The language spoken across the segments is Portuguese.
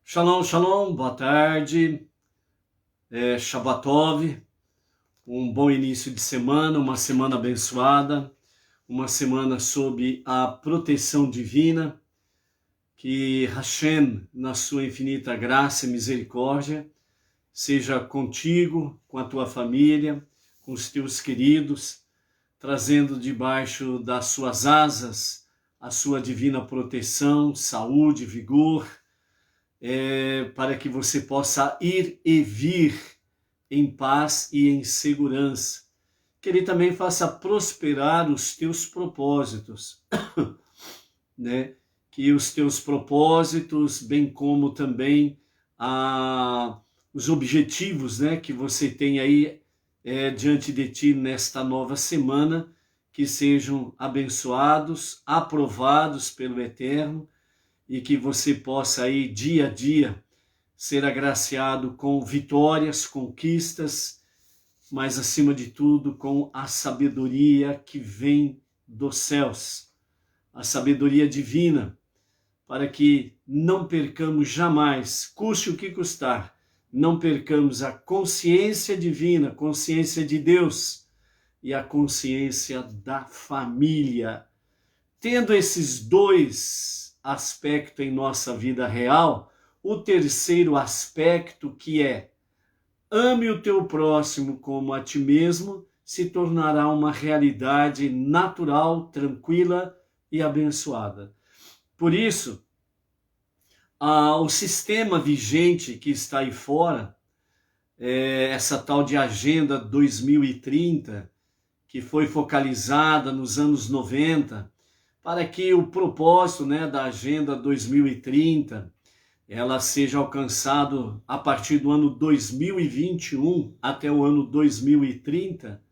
Shalom, shalom, boa tarde, Shabbatov, um bom início de semana, uma semana abençoada, uma semana sob a proteção divina, que Hashem, na sua infinita graça e misericórdia, seja contigo, com a tua família, com os teus queridos, trazendo debaixo das suas asas a sua divina proteção, saúde, vigor, para que você possa ir e vir em paz e em segurança. Que Ele também faça prosperar os teus propósitos, né? Que os teus propósitos, bem como também os objetivos, né, que você tem aí diante de ti nesta nova semana, que sejam abençoados, aprovados pelo Eterno, e que você possa aí dia a dia ser agraciado com vitórias, conquistas, mas acima de tudo com a sabedoria que vem dos céus, a sabedoria divina, para que não percamos jamais, custe o que custar, não percamos a consciência divina, consciência de Deus e a consciência da família. Tendo esses dois aspecto em nossa vida real, o terceiro aspecto, que é ame o teu próximo como a ti mesmo, se tornará uma realidade natural, tranquila e abençoada. Por isso, o sistema vigente que está aí fora, essa tal de Agenda 2030, que foi focalizada nos anos 90, para que o propósito, né, da Agenda 2030 ela seja alcançado a partir do ano 2021 até o ano 2030,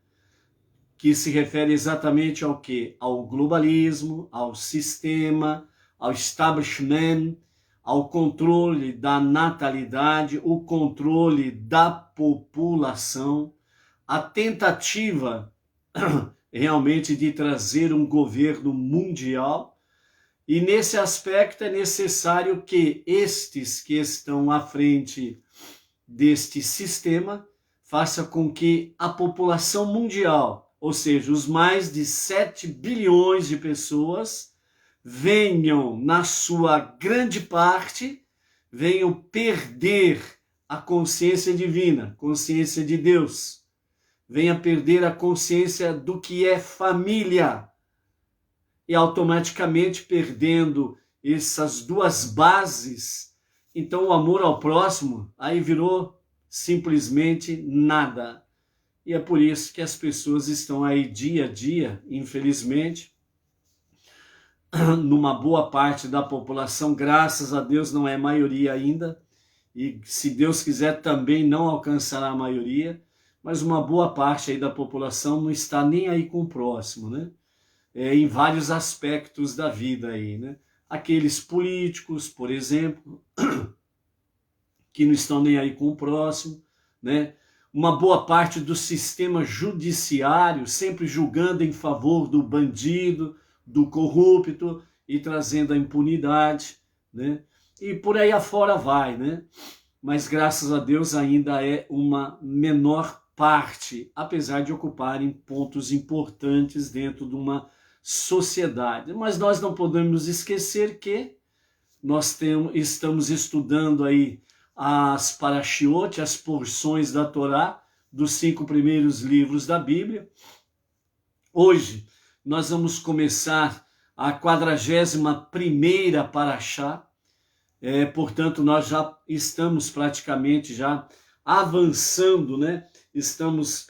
que se refere exatamente ao quê? Ao globalismo, ao sistema, ao establishment, ao controle da natalidade, o controle da população, a tentativa realmente de trazer um governo mundial, e nesse aspecto é necessário que estes que estão à frente deste sistema façam com que a população mundial, ou seja, os mais de 7 bilhões de pessoas, venham, na sua grande parte, venham perder a consciência divina, consciência de Deus, venha perder a consciência do que é família, e automaticamente perdendo essas duas bases, então o amor ao próximo aí virou simplesmente nada. E é por isso que as pessoas estão aí dia a dia, infelizmente, numa boa parte da população, graças a Deus não é maioria ainda, e se Deus quiser também não alcançará a maioria, mas uma boa parte aí da população não está nem aí com o próximo, né? Em vários aspectos da vida aí, né? Aqueles políticos, por exemplo, que não estão nem aí com o próximo, né? Uma boa parte do sistema judiciário sempre julgando em favor do bandido, do corrupto e trazendo a impunidade, né? E por aí afora vai, né? Mas graças a Deus ainda é uma menor parte, apesar de ocuparem pontos importantes dentro de uma sociedade. Mas nós não podemos esquecer que nós estamos estudando aí as parashiot, as porções da Torá, dos 5 primeiros livros da Bíblia. Hoje nós vamos começar a 41ª parashá, portanto nós já estamos praticamente já avançando, né? Estamos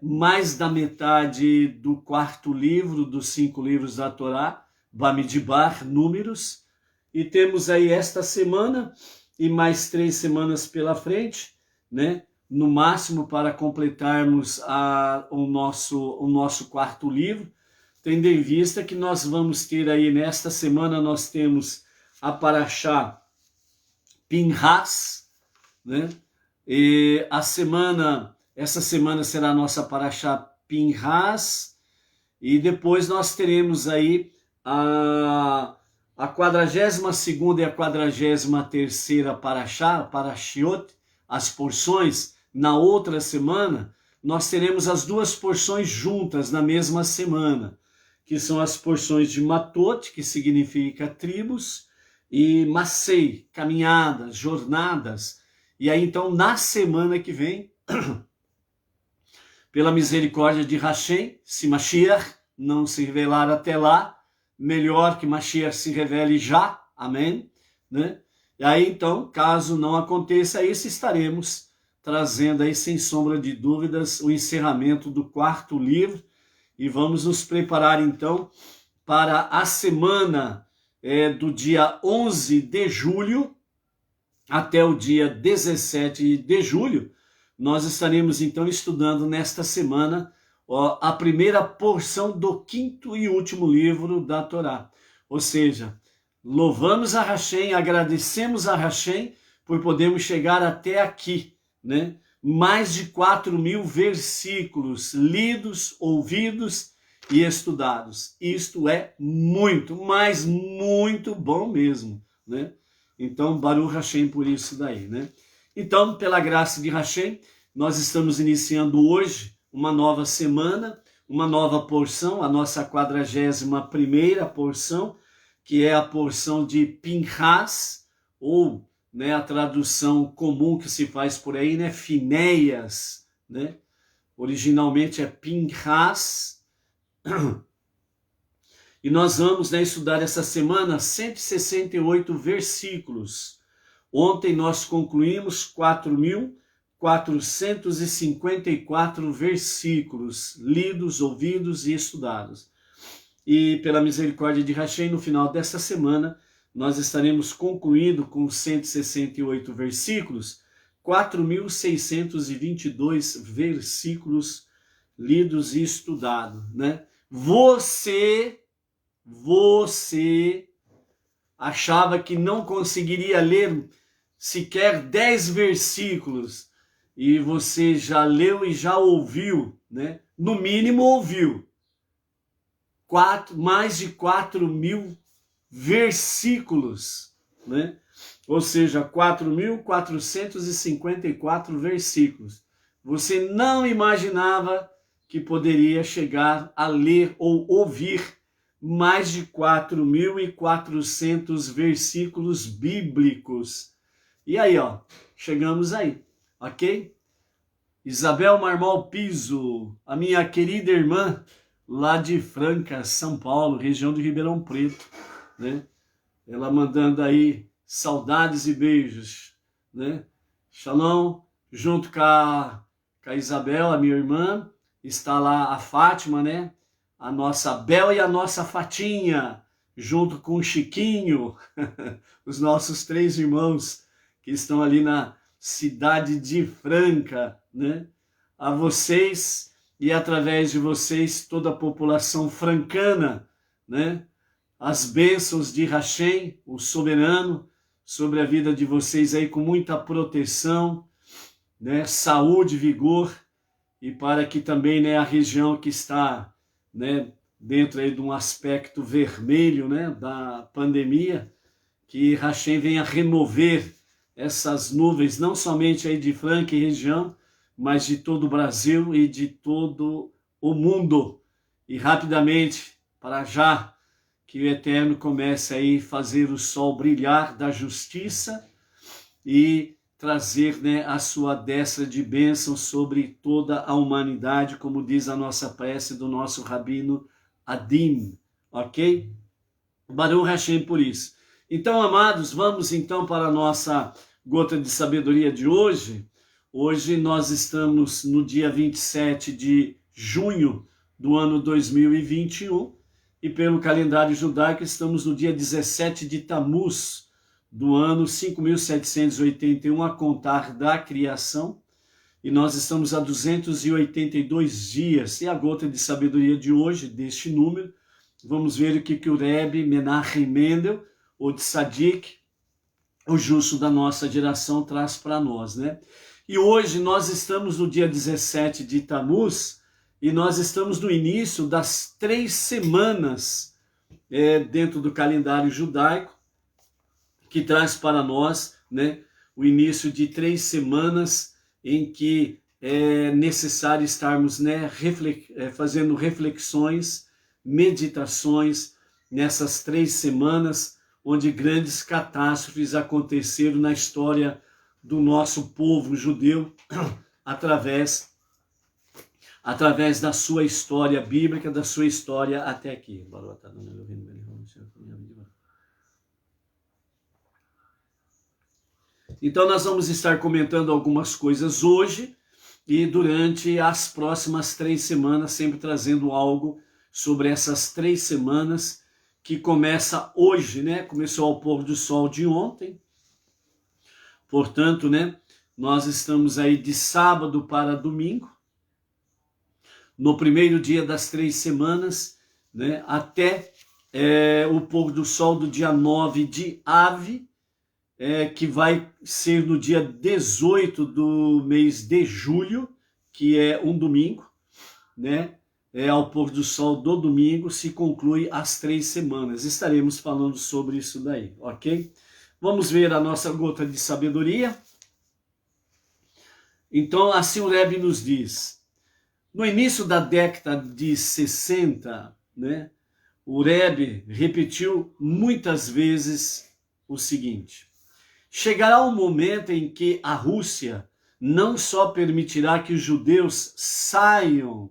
mais da metade do 4º livro dos 5 livros da Torá, Bamidbar, Números, e temos aí esta semana e mais 3 semanas pela frente, né? No máximo para completarmos o nosso 4º livro, tendo em vista que nós vamos ter aí nesta semana, nós temos a Parashá Pinhas, né? E essa semana será a nossa Parashá Pinhas, e depois nós teremos aí a 42ª e a 43ª parashiot, as porções, na outra semana, nós teremos as duas porções juntas na mesma semana, que são as porções de Matot, que significa tribos, e Masei, caminhadas, jornadas. E aí então, na semana que vem, pela misericórdia de Hashem, se Mashiach não se revelar até lá, melhor que Mashiach se revele já, amém? Né? E aí então, caso não aconteça isso, estaremos trazendo aí, sem sombra de dúvidas, o encerramento do 4º livro, e vamos nos preparar então para a semana do dia 11 de julho até o dia 17 de julho. Nós estaremos então estudando nesta semana a primeira porção do 5º e último livro da Torá. Ou seja, louvamos a Hashem, agradecemos a Hashem por podermos chegar até aqui, né? Mais de 4.000 versículos lidos, ouvidos e estudados. Isto é muito, mas muito bom mesmo, né? Então, Baruch Hashem por isso daí, né? Então, pela graça de Hashem, nós estamos iniciando hoje uma nova semana, uma nova porção, a nossa 41ª porção, que é a porção de Pinhas, ou, né, a tradução comum que se faz por aí, né, Finéias, né? Originalmente é Pinhas. E nós vamos, né, estudar essa semana 168 versículos. Ontem nós concluímos 4.454 versículos lidos, ouvidos e estudados. E pela misericórdia de Hashem, no final desta semana, nós estaremos concluindo com 168 versículos, 4.622 versículos lidos e estudados, né? Você achava que não conseguiria ler sequer 10 versículos, e você já leu e já ouviu, né? No mínimo ouviu mais de 4.000 versículos, né? Ou seja, 4.454 versículos. Você não imaginava que poderia chegar a ler ou ouvir mais de 4.400 versículos bíblicos. E aí, ó, chegamos aí, ok? Isabel Marmol Piso, a minha querida irmã, lá de Franca, São Paulo, região de Ribeirão Preto, né? Ela mandando aí saudades e beijos, né? Shalom, junto com a Isabel, a minha irmã, está lá a Fátima, né? A nossa Bel e a nossa Fatinha, junto com o Chiquinho, os nossos 3 irmãos que estão ali na cidade de Franca, né? A vocês e através de vocês toda a população francana, né? As bênçãos de Hashem, o soberano, sobre a vida de vocês aí com muita proteção, né? Saúde, vigor, e para que também, né, a região que está, né, dentro aí de um aspecto vermelho, né, da pandemia, que Hashem venha remover essas nuvens, não somente aí de Franca e região, mas de todo o Brasil e de todo o mundo. E rapidamente, para já, que o Eterno comece aí a fazer o sol brilhar da justiça e trazer, né, a sua destra de bênção sobre toda a humanidade, como diz a nossa prece do nosso Rabino Adim, ok? Baruch Hashem por isso. Então, amados, vamos então para a nossa gota de sabedoria de hoje. Hoje nós estamos no dia 27 de junho do ano 2021 e pelo calendário judaico estamos no dia 17 de Tamuz do ano 5.781 a contar da criação, e nós estamos a 282 dias. E a gota de sabedoria de hoje, deste número, vamos ver o que o Rebbe Menachem Mendel, o Tzadik, o justo da nossa geração, traz para nós, né? E hoje nós estamos no dia 17 de Tamuz, e nós estamos no início das 3 semanas dentro do calendário judaico, que traz para nós, né, o início de 3 semanas em que é necessário estarmos, né, fazendo reflexões, meditações nessas 3 semanas, onde grandes catástrofes aconteceram na história do nosso povo judeu, através da sua história bíblica, da sua história até aqui. Então nós vamos estar comentando algumas coisas hoje e durante as próximas 3 semanas, sempre trazendo algo sobre essas 3 semanas que começa hoje, né? Começou ao pôr do sol de ontem. Portanto, né, nós estamos aí de sábado para domingo, no primeiro dia das 3 semanas, né, até o pôr do sol do dia 9 de Ave, que vai ser no dia 18 do mês de julho, que é um domingo, né? Ao pôr do sol do domingo se conclui as 3 semanas. Estaremos falando sobre isso daí, ok? Vamos ver a nossa gota de sabedoria. Então, assim o Rebbe nos diz. No início da década de 60, né, o Rebbe repetiu muitas vezes o seguinte: chegará um momento em que a Rússia não só permitirá que os judeus saiam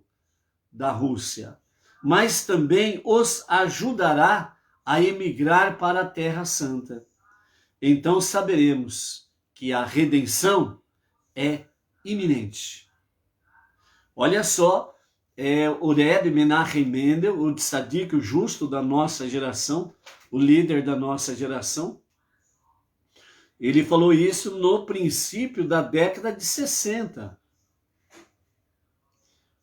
da Rússia, mas também os ajudará a emigrar para a Terra Santa. Então saberemos que a redenção é iminente. Olha só, o Rebbe Menachem Mendel, o tzadik, o justo da nossa geração, o líder da nossa geração, ele falou isso no princípio da década de 60.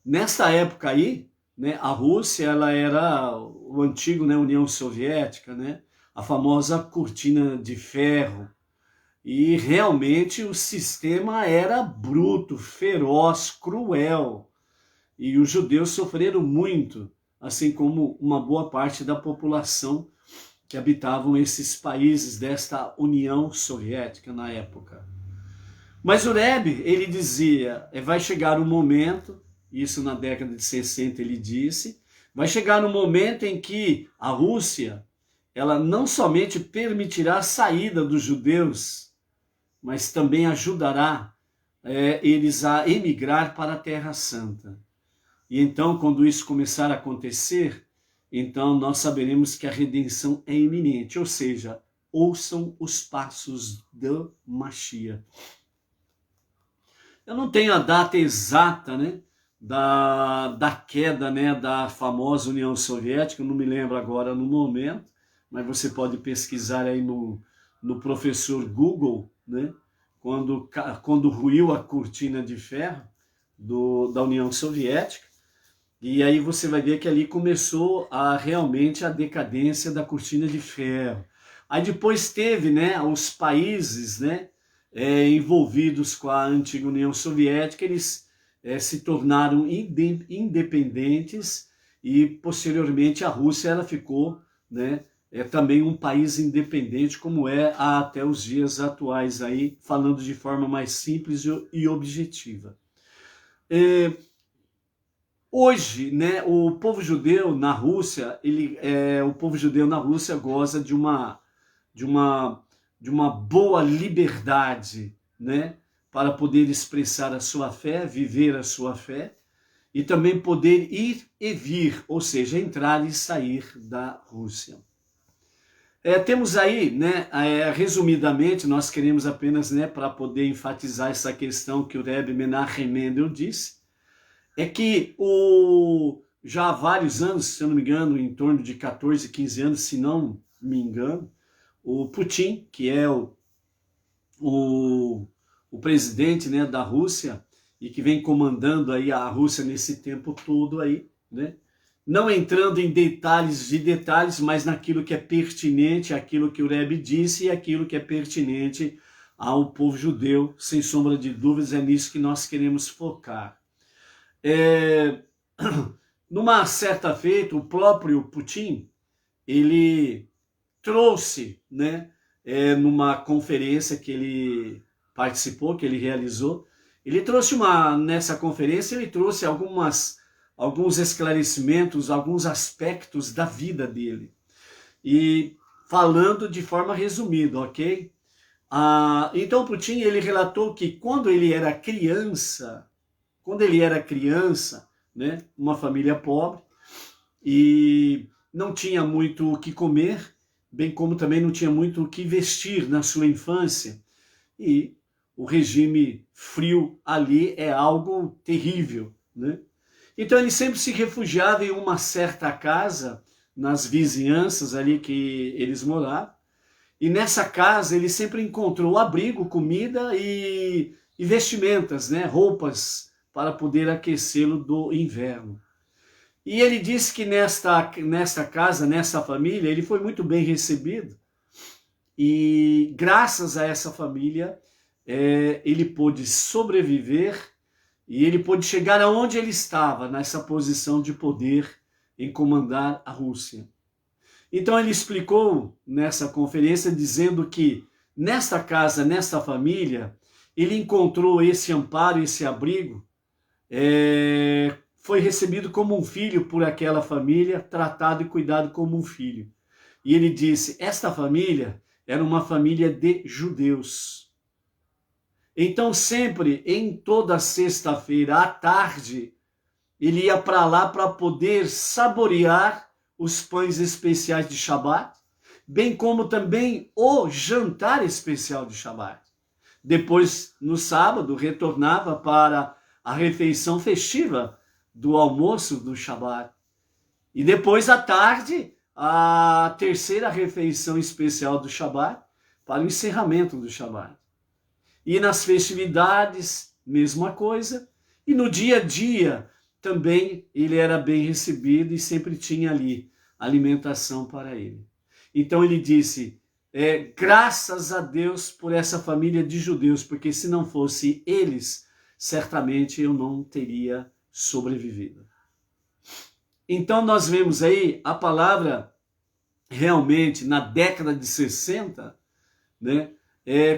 Nesta época aí, né, a Rússia ela era o antigo, né, União Soviética, né, a famosa cortina de ferro. E realmente o sistema era bruto, feroz, cruel. E os judeus sofreram muito, assim como uma boa parte da população que habitavam esses países desta União Soviética na época. Mas o Rebbe, ele dizia, vai chegar um momento, isso na década de 60 ele disse, vai chegar um momento em que a Rússia, ela não somente permitirá a saída dos judeus, mas também ajudará eles a emigrar para a Terra Santa. E então, quando isso começar a acontecer, então nós saberemos que a redenção é iminente, ou seja, ouçam os passos do Mashiach. Eu não tenho a data exata, né, da queda, né, da famosa União Soviética, eu não me lembro agora no momento, mas você pode pesquisar aí no professor Google, né, quando ruiu a cortina de ferro da União Soviética, e aí você vai ver que ali começou realmente a decadência da cortina de ferro. Aí depois teve, né, os países, né, envolvidos com a antiga União Soviética, eles se tornaram independentes e posteriormente a Rússia ela ficou, né, também um país independente, como até os dias atuais, aí, falando de forma mais simples e objetiva. Hoje, né, o povo judeu na Rússia, o povo judeu na Rússia goza de uma boa liberdade, né, para poder expressar a sua fé, viver a sua fé, e também poder ir e vir, ou seja, entrar e sair da Rússia. Temos aí, né, resumidamente, nós queremos apenas, né, para poder enfatizar essa questão que o Rebbe Menachem Mendel disse, é que já há vários anos, se eu não me engano, em torno de 14, 15 anos, se não me engano, o Putin, que é o presidente, né, da Rússia, e que vem comandando aí a Rússia nesse tempo todo aí, né, não entrando em detalhes, mas naquilo que é pertinente, aquilo que o Rebbe disse e aquilo que é pertinente ao povo judeu, sem sombra de dúvidas, é nisso que nós queremos focar. Numa certa feita, o próprio Putin, ele trouxe, né, numa conferência que ele participou, que ele realizou, nessa conferência ele trouxe alguns esclarecimentos, alguns aspectos da vida dele. E falando de forma resumida, ok? Então, Putin, ele relatou que quando ele era criança, né, uma família pobre, e não tinha muito o que comer, bem como também não tinha muito o que vestir na sua infância. E o regime frio ali é algo terrível, né? Então ele sempre se refugiava em uma certa casa, nas vizinhanças ali que eles moravam, e nessa casa ele sempre encontrou abrigo, comida e vestimentas, né? Roupas para poder aquecê-lo do inverno. E ele disse que nesta casa, nessa família, ele foi muito bem recebido. E graças a essa família, ele pôde sobreviver e ele pôde chegar aonde ele estava, nessa posição de poder em comandar a Rússia. Então ele explicou nessa conferência dizendo que nesta casa, nesta família, ele encontrou esse amparo, esse abrigo, foi recebido como um filho por aquela família, tratado e cuidado como um filho. E ele disse, esta família era uma família de judeus. Então sempre, em toda sexta-feira à tarde, ele ia para lá para poder saborear os pães especiais de Shabat, bem como também o jantar especial de Shabat. Depois, no sábado, retornava para a refeição festiva do almoço do Shabat. E depois, à tarde, a terceira refeição especial do Shabat, para o encerramento do Shabat. E nas festividades, mesma coisa. E no dia a dia, também ele era bem recebido e sempre tinha ali alimentação para ele. Então ele disse, graças a Deus por essa família de judeus, porque se não fosse eles, certamente eu não teria sobrevivido. Então nós vemos aí a palavra realmente na década de 60, né?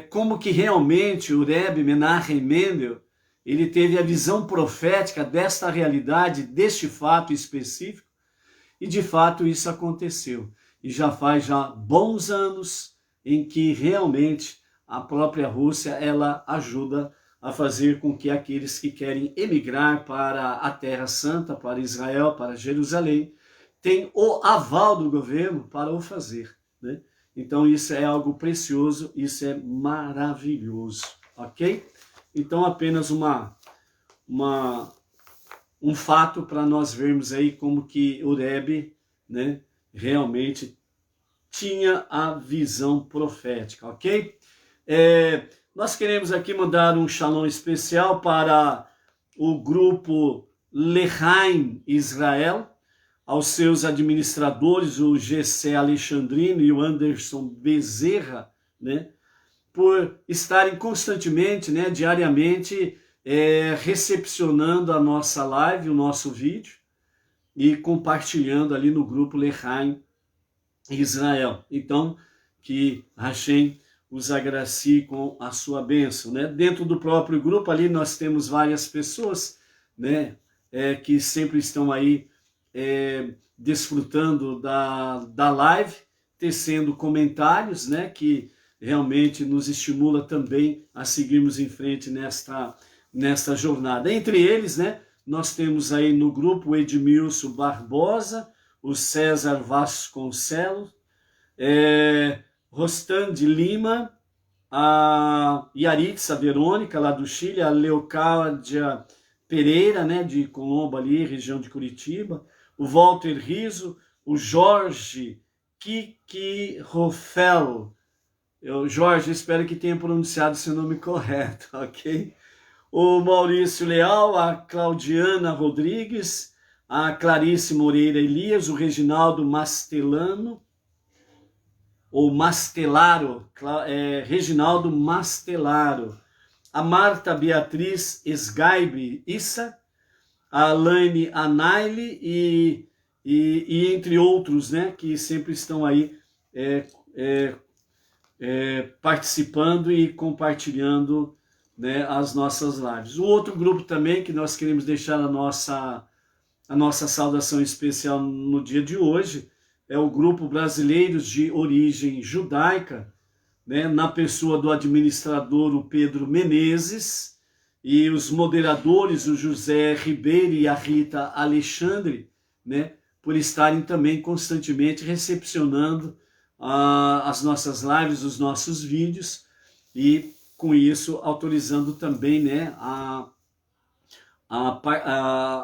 Como que realmente o Rebbe Menachem Mendel, ele teve a visão profética desta realidade, deste fato específico, e de fato isso aconteceu. E já faz bons anos em que realmente a própria Rússia, ela ajuda a fazer com que aqueles que querem emigrar para a Terra Santa, para Israel, para Jerusalém, tenham o aval do governo para o fazer, né? Então isso é algo precioso, isso é maravilhoso, ok? Então apenas um fato para nós vermos aí como que o Rebbe, né, realmente tinha a visão profética, ok? Nós queremos aqui mandar um shalom especial para o grupo Lechaim Israel, aos seus administradores, o Gessé Alexandrino e o Anderson Bezerra, né, por estarem constantemente, né, diariamente, recepcionando a nossa live, o nosso vídeo, e compartilhando ali no grupo Lechaim Israel. Então, que Hashem os agracie com a sua bênção, né? Dentro do próprio grupo ali nós temos várias pessoas, né, que sempre estão aí desfrutando da live, tecendo comentários, né, que realmente nos estimula também a seguirmos em frente nesta jornada. Entre eles, né, nós temos aí no grupo o Edmilson Barbosa, o César Vasconcelos, Rostan de Lima, a Yaritza Verônica, lá do Chile, a Leocádia Pereira, né, de Colombo ali, região de Curitiba, o Walter Riso, o Jorge Kiki Rofel. Jorge, espero que tenha pronunciado seu nome correto, ok? O Maurício Leal, a Claudiana Rodrigues, a Clarice Moreira Elias, o Reginaldo Mastelano, ou Mastelaro, Reginaldo Mastelaro, a Marta Beatriz Esgaibe Issa, a Alaine Anaile e entre outros, né, que sempre estão aí participando e compartilhando, né, as nossas lives. O outro grupo também que nós queremos deixar a nossa saudação especial no dia de hoje é o grupo Brasileiros de Origem Judaica, né, na pessoa do administrador o Pedro Menezes e os moderadores o José Ribeiro e a Rita Alexandre, né, por estarem também constantemente recepcionando as nossas lives, os nossos vídeos e com isso autorizando também, né,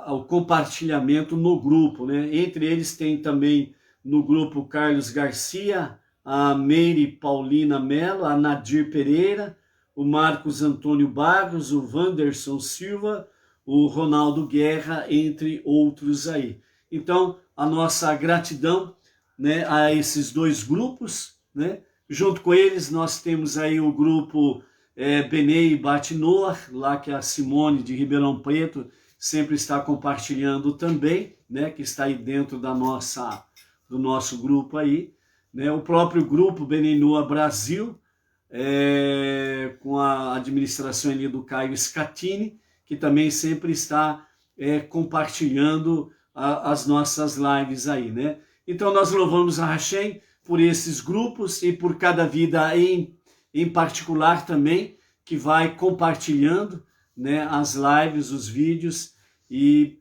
o compartilhamento no grupo, né? Entre eles tem também no grupo Carlos Garcia, a Meire Paulina Mello, a Nadir Pereira, o Marcos Antônio Barros, o Wanderson Silva, o Ronaldo Guerra, entre outros aí. Então, a nossa gratidão, né, a esses dois grupos, né? Junto com eles nós temos aí o grupo Benei Batinoa, lá que a Simone de Ribeirão Preto sempre está compartilhando também, né, que está aí dentro do nosso grupo aí, né, o próprio grupo Benei Noa Brasil, com a administração ali do Caio Scatini, que também sempre está compartilhando as nossas lives aí, né. Então nós louvamos a Hashem por esses grupos e por cada vida em particular também, que vai compartilhando, né, as lives, os vídeos, e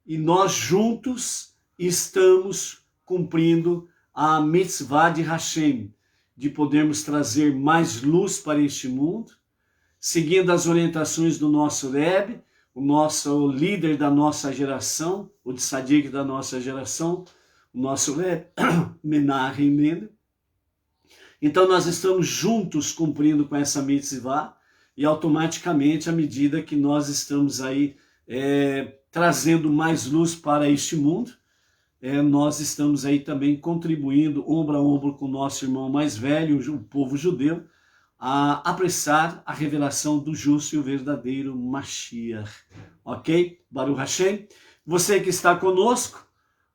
nós juntos estamos cumprindo a mitzvah de Hashem, de podermos trazer mais luz para este mundo, seguindo as orientações do nosso Rebbe, o líder da nossa geração, o tzadik da nossa geração, o nosso Rebbe, Menachem Mendel. Então nós estamos juntos cumprindo com essa mitzvah e automaticamente, à medida que nós estamos aí trazendo mais luz para este mundo, nós estamos aí também contribuindo ombro a ombro com o nosso irmão mais velho, o povo judeu, a apressar a revelação do justo e o verdadeiro Mashiach. Ok? Baruch Hashem. Você que está conosco,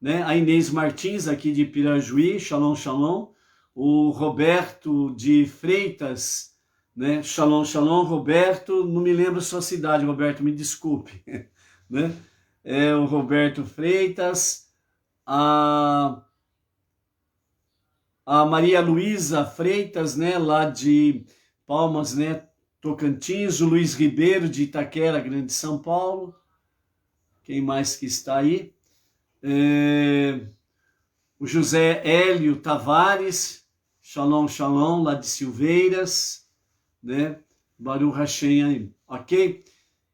né? A Inês Martins, aqui de Pirajuí, Shalom, Shalom. O Roberto de Freitas, né? Shalom, Shalom, Roberto. Não me lembro sua cidade, Roberto, me desculpe. Né? O Roberto Freitas, a Maria Luísa Freitas, né? Lá de Palmas, né? Tocantins, o Luiz Ribeiro de Itaquera, Grande São Paulo. Quem mais que está aí? O José Hélio Tavares, Shalom, Shalom, lá de Silveiras, né? Baruch Hashem aí, ok?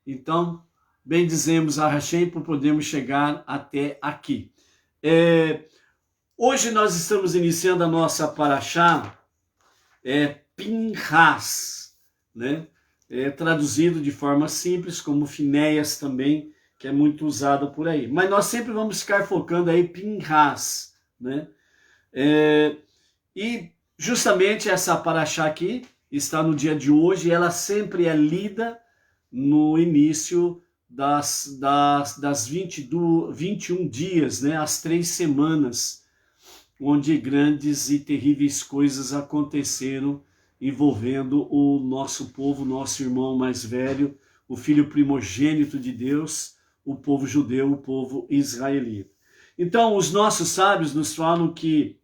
Então, bendizemos a Hashem por podermos chegar até aqui. Hoje nós estamos iniciando a nossa paraxá, Pinhas, né? Traduzido de forma simples como Finéias também, que é muito usado por aí. Mas nós sempre vamos ficar focando aí Pinhas, né? E justamente essa paraxá aqui está no dia de hoje, ela sempre é lida no início das 21 dias, né? As 3 semanas, onde grandes e terríveis coisas aconteceram envolvendo o nosso povo, nosso irmão mais velho, o filho primogênito de Deus, o povo judeu, o povo israelita. Então, os nossos sábios nos falam que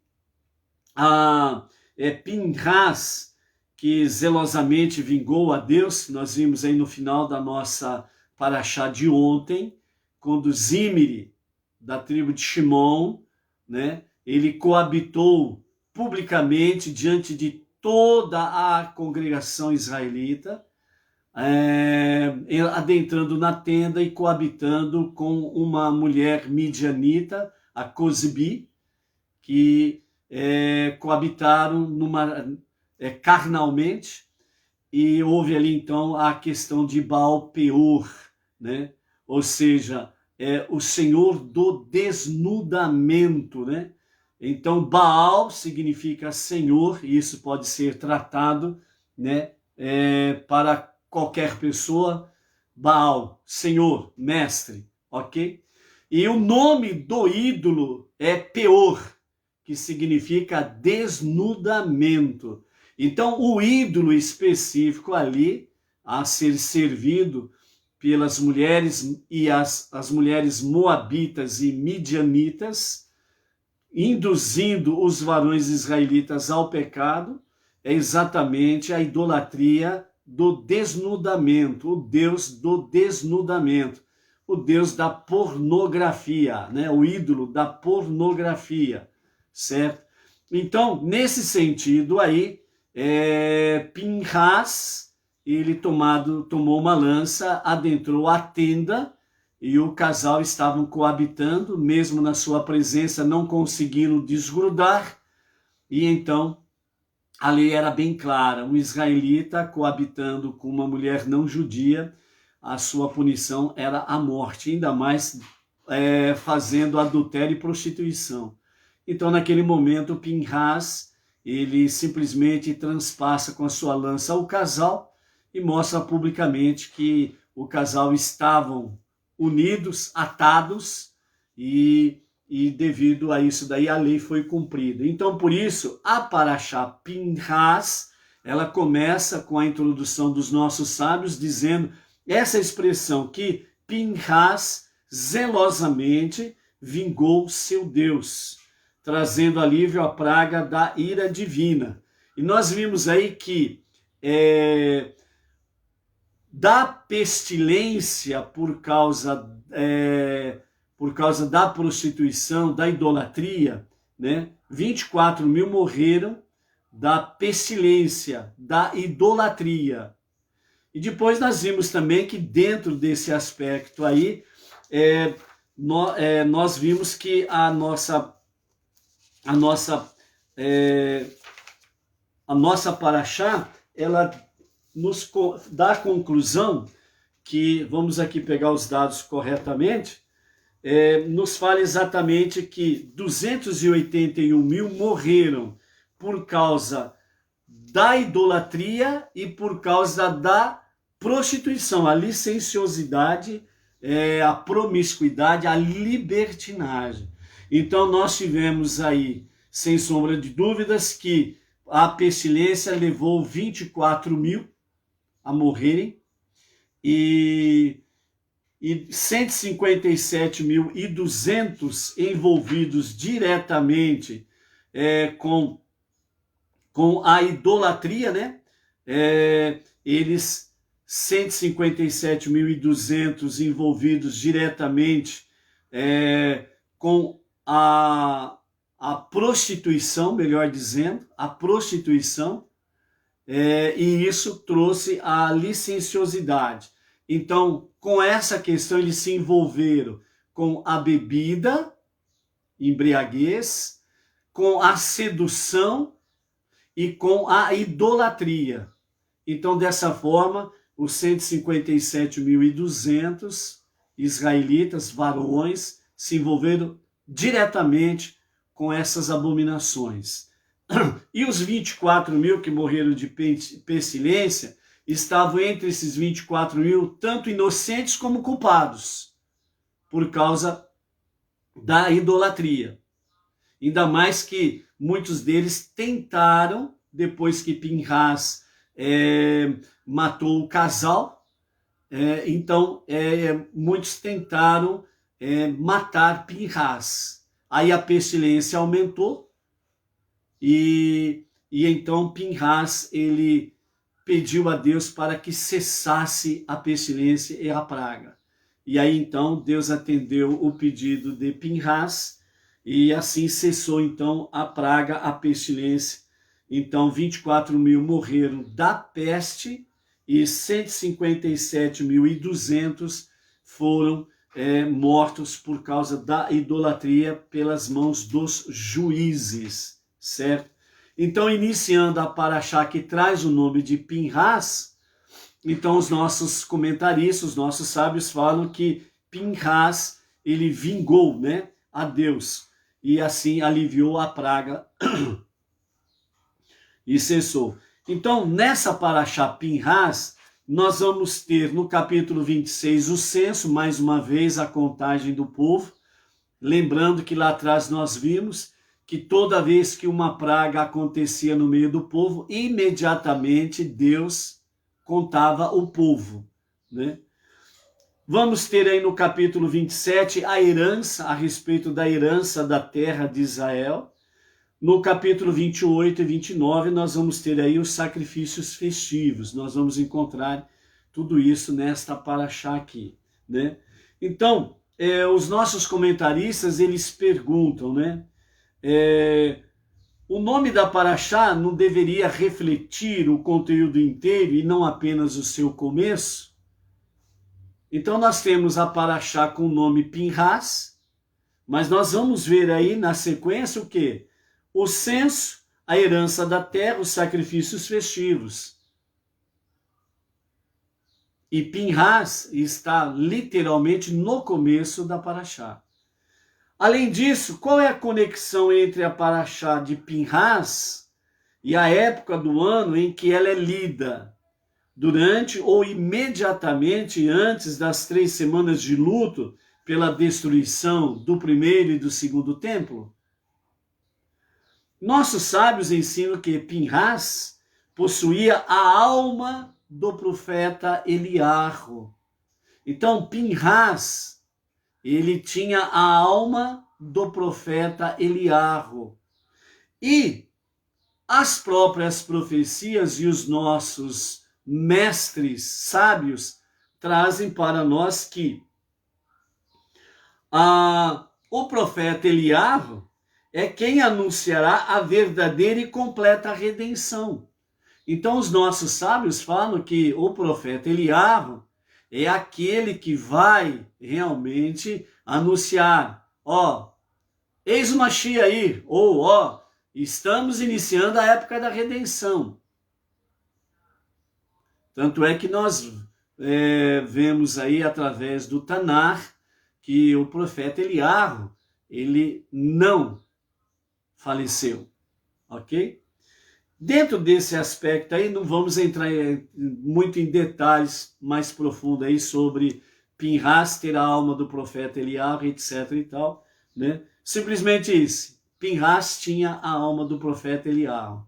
Pinhas, que zelosamente vingou a Deus, nós vimos aí no final da nossa paraxá de ontem, quando Zimri, da tribo de Shimon, né, ele coabitou publicamente diante de toda a congregação israelita, adentrando na tenda e coabitando com uma mulher midianita, a Cozbi, que coabitaram carnalmente, e houve ali então a questão de Baal Peor, né? Ou seja, o senhor do desnudamento, né? Então Baal significa senhor, e isso pode ser tratado, né, para qualquer pessoa, Baal, senhor, mestre, ok? E o nome do ídolo é peor, que significa desnudamento. Então, o ídolo específico ali a ser servido pelas mulheres e as mulheres moabitas e midianitas, induzindo os varões israelitas ao pecado, é exatamente a idolatria do desnudamento, o Deus do desnudamento, o Deus da pornografia, né? O ídolo da pornografia, certo? Então, nesse sentido aí, Pinhas, ele tomou uma lança, adentrou a tenda, e o casal estavam coabitando, mesmo na sua presença, não conseguindo desgrudar, e então a lei era bem clara: um israelita coabitando com uma mulher não judia, a sua punição era a morte, ainda mais fazendo adultério e prostituição. Então, naquele momento, Pinhas, ele simplesmente transpassa com a sua lança o casal e mostra publicamente que o casal estavam unidos, atados, e devido a isso daí a lei foi cumprida. Então, por isso, a Parashá Pinhas, ela começa com a introdução dos nossos sábios, dizendo essa expressão que Pinhas zelosamente vingou seu Deus, trazendo alívio à praga da ira divina. E nós vimos aí que da pestilência por causa da prostituição, da idolatria, né? 24 mil morreram da pestilência, da idolatria. E depois nós vimos também que dentro desse aspecto aí, nós vimos que a nossa Parashá, ela nos dá a conclusão que, vamos aqui pegar os dados corretamente, nos fala exatamente que 281 mil morreram por causa da idolatria e por causa da prostituição, a licenciosidade, a promiscuidade, a libertinagem. Então nós tivemos aí, sem sombra de dúvidas, que a pestilência levou 24 mil a morrerem e 157.200 envolvidos diretamente com a idolatria, né? Eles 157.200 envolvidos diretamente com a prostituição, melhor dizendo, a prostituição, e isso trouxe a licenciosidade. Então, com essa questão, eles se envolveram com a bebida, embriaguez, com a sedução e com a idolatria. Então, dessa forma, os 157.200 israelitas, varões, se envolveram diretamente com essas abominações. E os 24 mil que morreram de pestilência estavam entre esses 24 mil, tanto inocentes como culpados, por causa da idolatria. Ainda mais que muitos deles tentaram, depois que Pinhas matou o casal, então muitos tentaram matar Pinhas. Aí a pestilência aumentou, e então Pinhas, ele pediu a Deus para que cessasse a pestilência e a praga. E aí então Deus atendeu o pedido de Pinhas, e assim cessou então a praga, a pestilência. Então 24 mil morreram da peste e 157.200 foram mortos por causa da idolatria pelas mãos dos juízes, certo? Então, iniciando a Parashá que traz o nome de Pinhas, então os nossos comentaristas, os nossos sábios falam que Pinhas, ele vingou, né, a Deus, e assim aliviou a praga e cessou. Então, nessa Parashá Pinhas, nós vamos ter no capítulo 26 o censo, mais uma vez a contagem do povo, Lembrando que lá atrás nós vimos que toda vez que uma praga acontecia no meio do povo, imediatamente Deus contava o povo, né? Vamos ter aí no capítulo 27 a herança, a respeito da herança da terra de Israel. No capítulo 28 e 29 nós vamos ter aí os sacrifícios festivos. Nós vamos encontrar tudo isso nesta paraxá aqui, né? Então, os nossos comentaristas, eles perguntam, né? O nome da paraxá não deveria refletir o conteúdo inteiro e não apenas o seu começo? Então nós temos a paraxá com o nome Pinhas, mas nós vamos ver aí na sequência o quê? O censo, a herança da terra, os sacrifícios festivos. E Pinhas está literalmente no começo da paraxá. Além disso, qual é a conexão entre a paraxá de Pinhas e a época do ano em que ela é lida? Durante ou imediatamente antes das 3 semanas de luto pela destruição do primeiro e do segundo templo? Nossos sábios ensinam que Pinhas possuía a alma do profeta Eliarro. Então, Pinhas, ele tinha a alma do profeta Eliarro. E as próprias profecias e os nossos mestres sábios trazem para nós que o profeta Eliarro é quem anunciará a verdadeira e completa redenção. Então os nossos sábios falam que o profeta Eliarro é aquele que vai realmente anunciar, eis o Mashiach aí, ou estamos iniciando a época da redenção. Tanto é que nós vemos aí através do Tanar que o profeta Eliarro, ele não faleceu, ok? Dentro desse aspecto aí, não vamos entrar muito em detalhes mais profundos aí sobre Pinhas ter a alma do profeta Eliarro, etc e tal, né? Simplesmente isso, Pinhas tinha a alma do profeta Eliarro.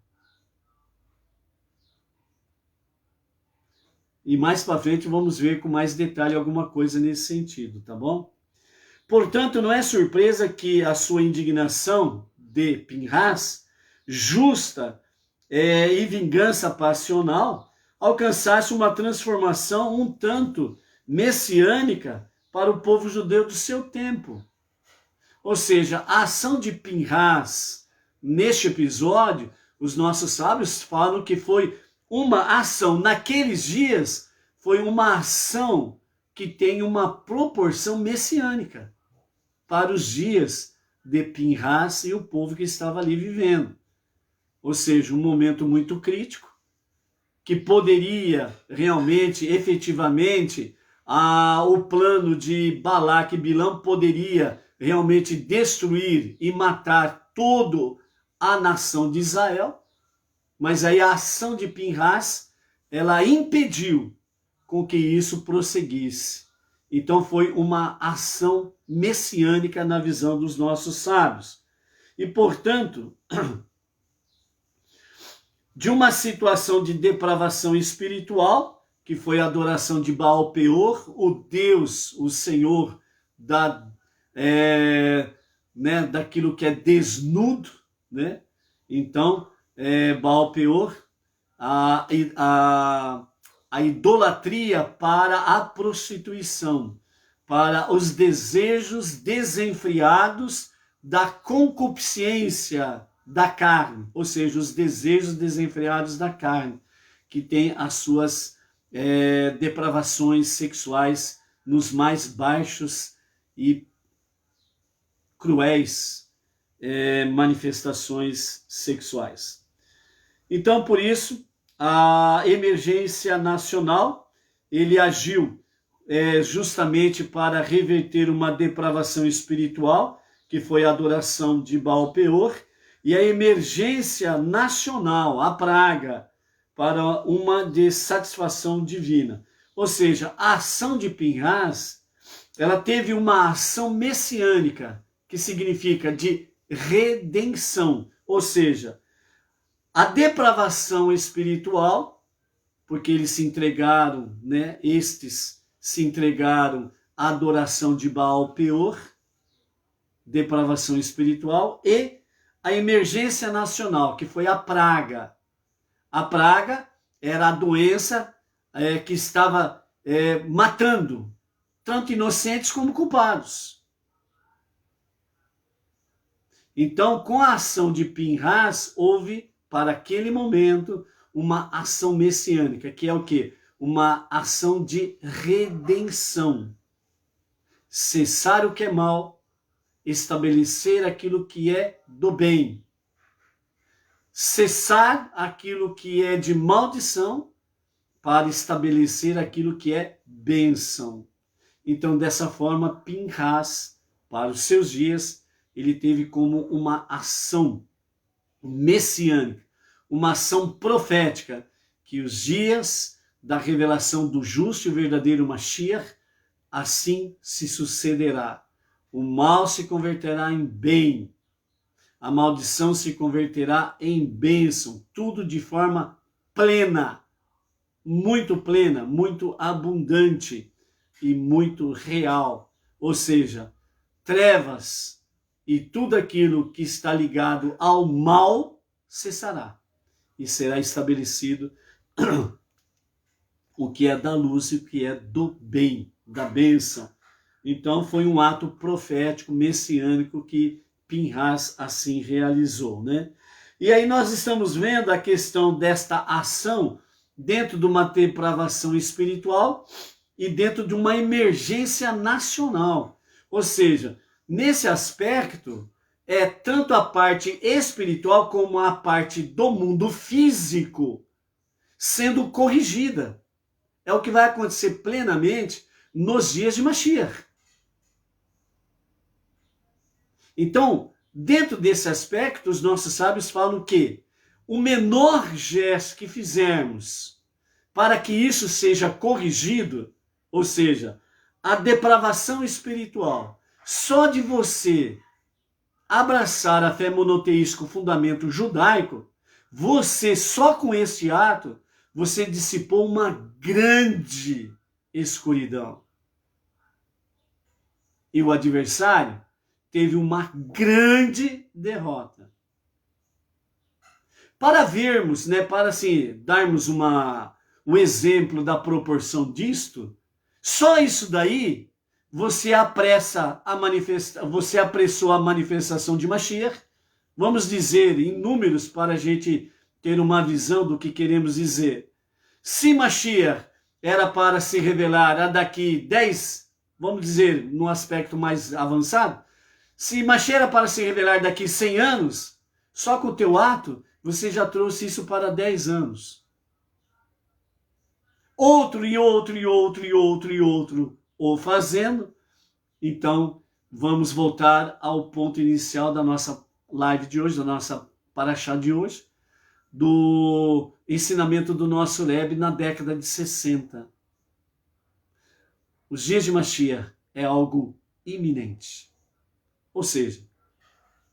E mais para frente vamos ver com mais detalhe alguma coisa nesse sentido, tá bom? Portanto, não é surpresa que a sua indignação de Pinhas, justa e vingança passional, alcançasse uma transformação um tanto messiânica para o povo judeu do seu tempo. Ou seja, a ação de Pinhas neste episódio, os nossos sábios falam que foi uma ação, naqueles dias, foi uma ação que tem uma proporção messiânica para os dias de Pinhas e o povo que estava ali vivendo. Ou seja, um momento muito crítico, que poderia realmente, efetivamente, o plano de Balaque e Bilão poderia realmente destruir e matar toda a nação de Israel, mas aí a ação de Pinhas, ela impediu com que isso prosseguisse. Então foi uma ação messiânica na visão dos nossos sábios. E, portanto, de uma situação de depravação espiritual, que foi a adoração de Baal Peor, o Deus, o Senhor daquilo que é desnudo, né? Então, Baal Peor, a idolatria para a prostituição, para os desejos desenfreados da concupiscência da carne, ou seja, os desejos desenfreados da carne, que tem as suas depravações sexuais nos mais baixos e cruéis manifestações sexuais. Então, por isso, a emergência nacional, ele agiu justamente para reverter uma depravação espiritual, que foi a adoração de Baal Peor, e a emergência nacional, a praga, para uma dissatisfação divina. Ou seja, a ação de Pinhas, ela teve uma ação messiânica, que significa de redenção, ou seja, a depravação espiritual, porque eles se entregaram, né? Estes se entregaram à adoração de Baal Peor, depravação espiritual, e a emergência nacional, que foi a praga. A praga era a doença que estava matando tanto inocentes como culpados. Então, com a ação de Pinhas, houve, para aquele momento, uma ação messiânica, que é o quê? Uma ação de redenção. Cessar o que é mal, estabelecer aquilo que é do bem. Cessar aquilo que é de maldição, para estabelecer aquilo que é bênção. Então, dessa forma, Pinhas, para os seus dias, ele teve como uma ação messiânica, uma ação profética, que os dias da revelação do justo e verdadeiro Mashiach, assim se sucederá. O mal se converterá em bem, a maldição se converterá em bênção, tudo de forma plena, muito abundante e muito real. Ou seja, trevas e tudo aquilo que está ligado ao mal cessará e será estabelecido o que é da luz e o que é do bem, da bênção. Então foi um ato profético, messiânico que Pinhas assim realizou, né? E aí nós estamos vendo a questão desta ação dentro de uma depravação espiritual e dentro de uma emergência nacional. Ou seja, nesse aspecto, é tanto a parte espiritual como a parte do mundo físico sendo corrigida. É o que vai acontecer plenamente nos dias de Mashiach. Então, dentro desse aspecto, os nossos sábios falam que o menor gesto que fizermos para que isso seja corrigido, ou seja, a depravação espiritual, só de você abraçar a fé monoteísta com fundamento judaico, você, só com esse ato, você dissipou uma grande escuridão. E o adversário teve uma grande derrota. Para vermos, né, para assim, darmos um exemplo da proporção disto, só isso daí você você apressou a manifestação de Mashiach. Vamos dizer em números para a gente ter uma visão do que queremos dizer. Se Mashiach era para se revelar a daqui 10, vamos dizer, num aspecto mais avançado, se Mashiach era para se revelar daqui 100 anos, só com o teu ato, você já trouxe isso para 10 anos. Outro e outro e outro e outro e outro, ou fazendo. Então, vamos voltar ao ponto inicial da nossa live de hoje, da nossa paraxá de hoje, do ensinamento do nosso Rebbe na década de 60. Os dias de Mashiach é algo iminente. Ou seja,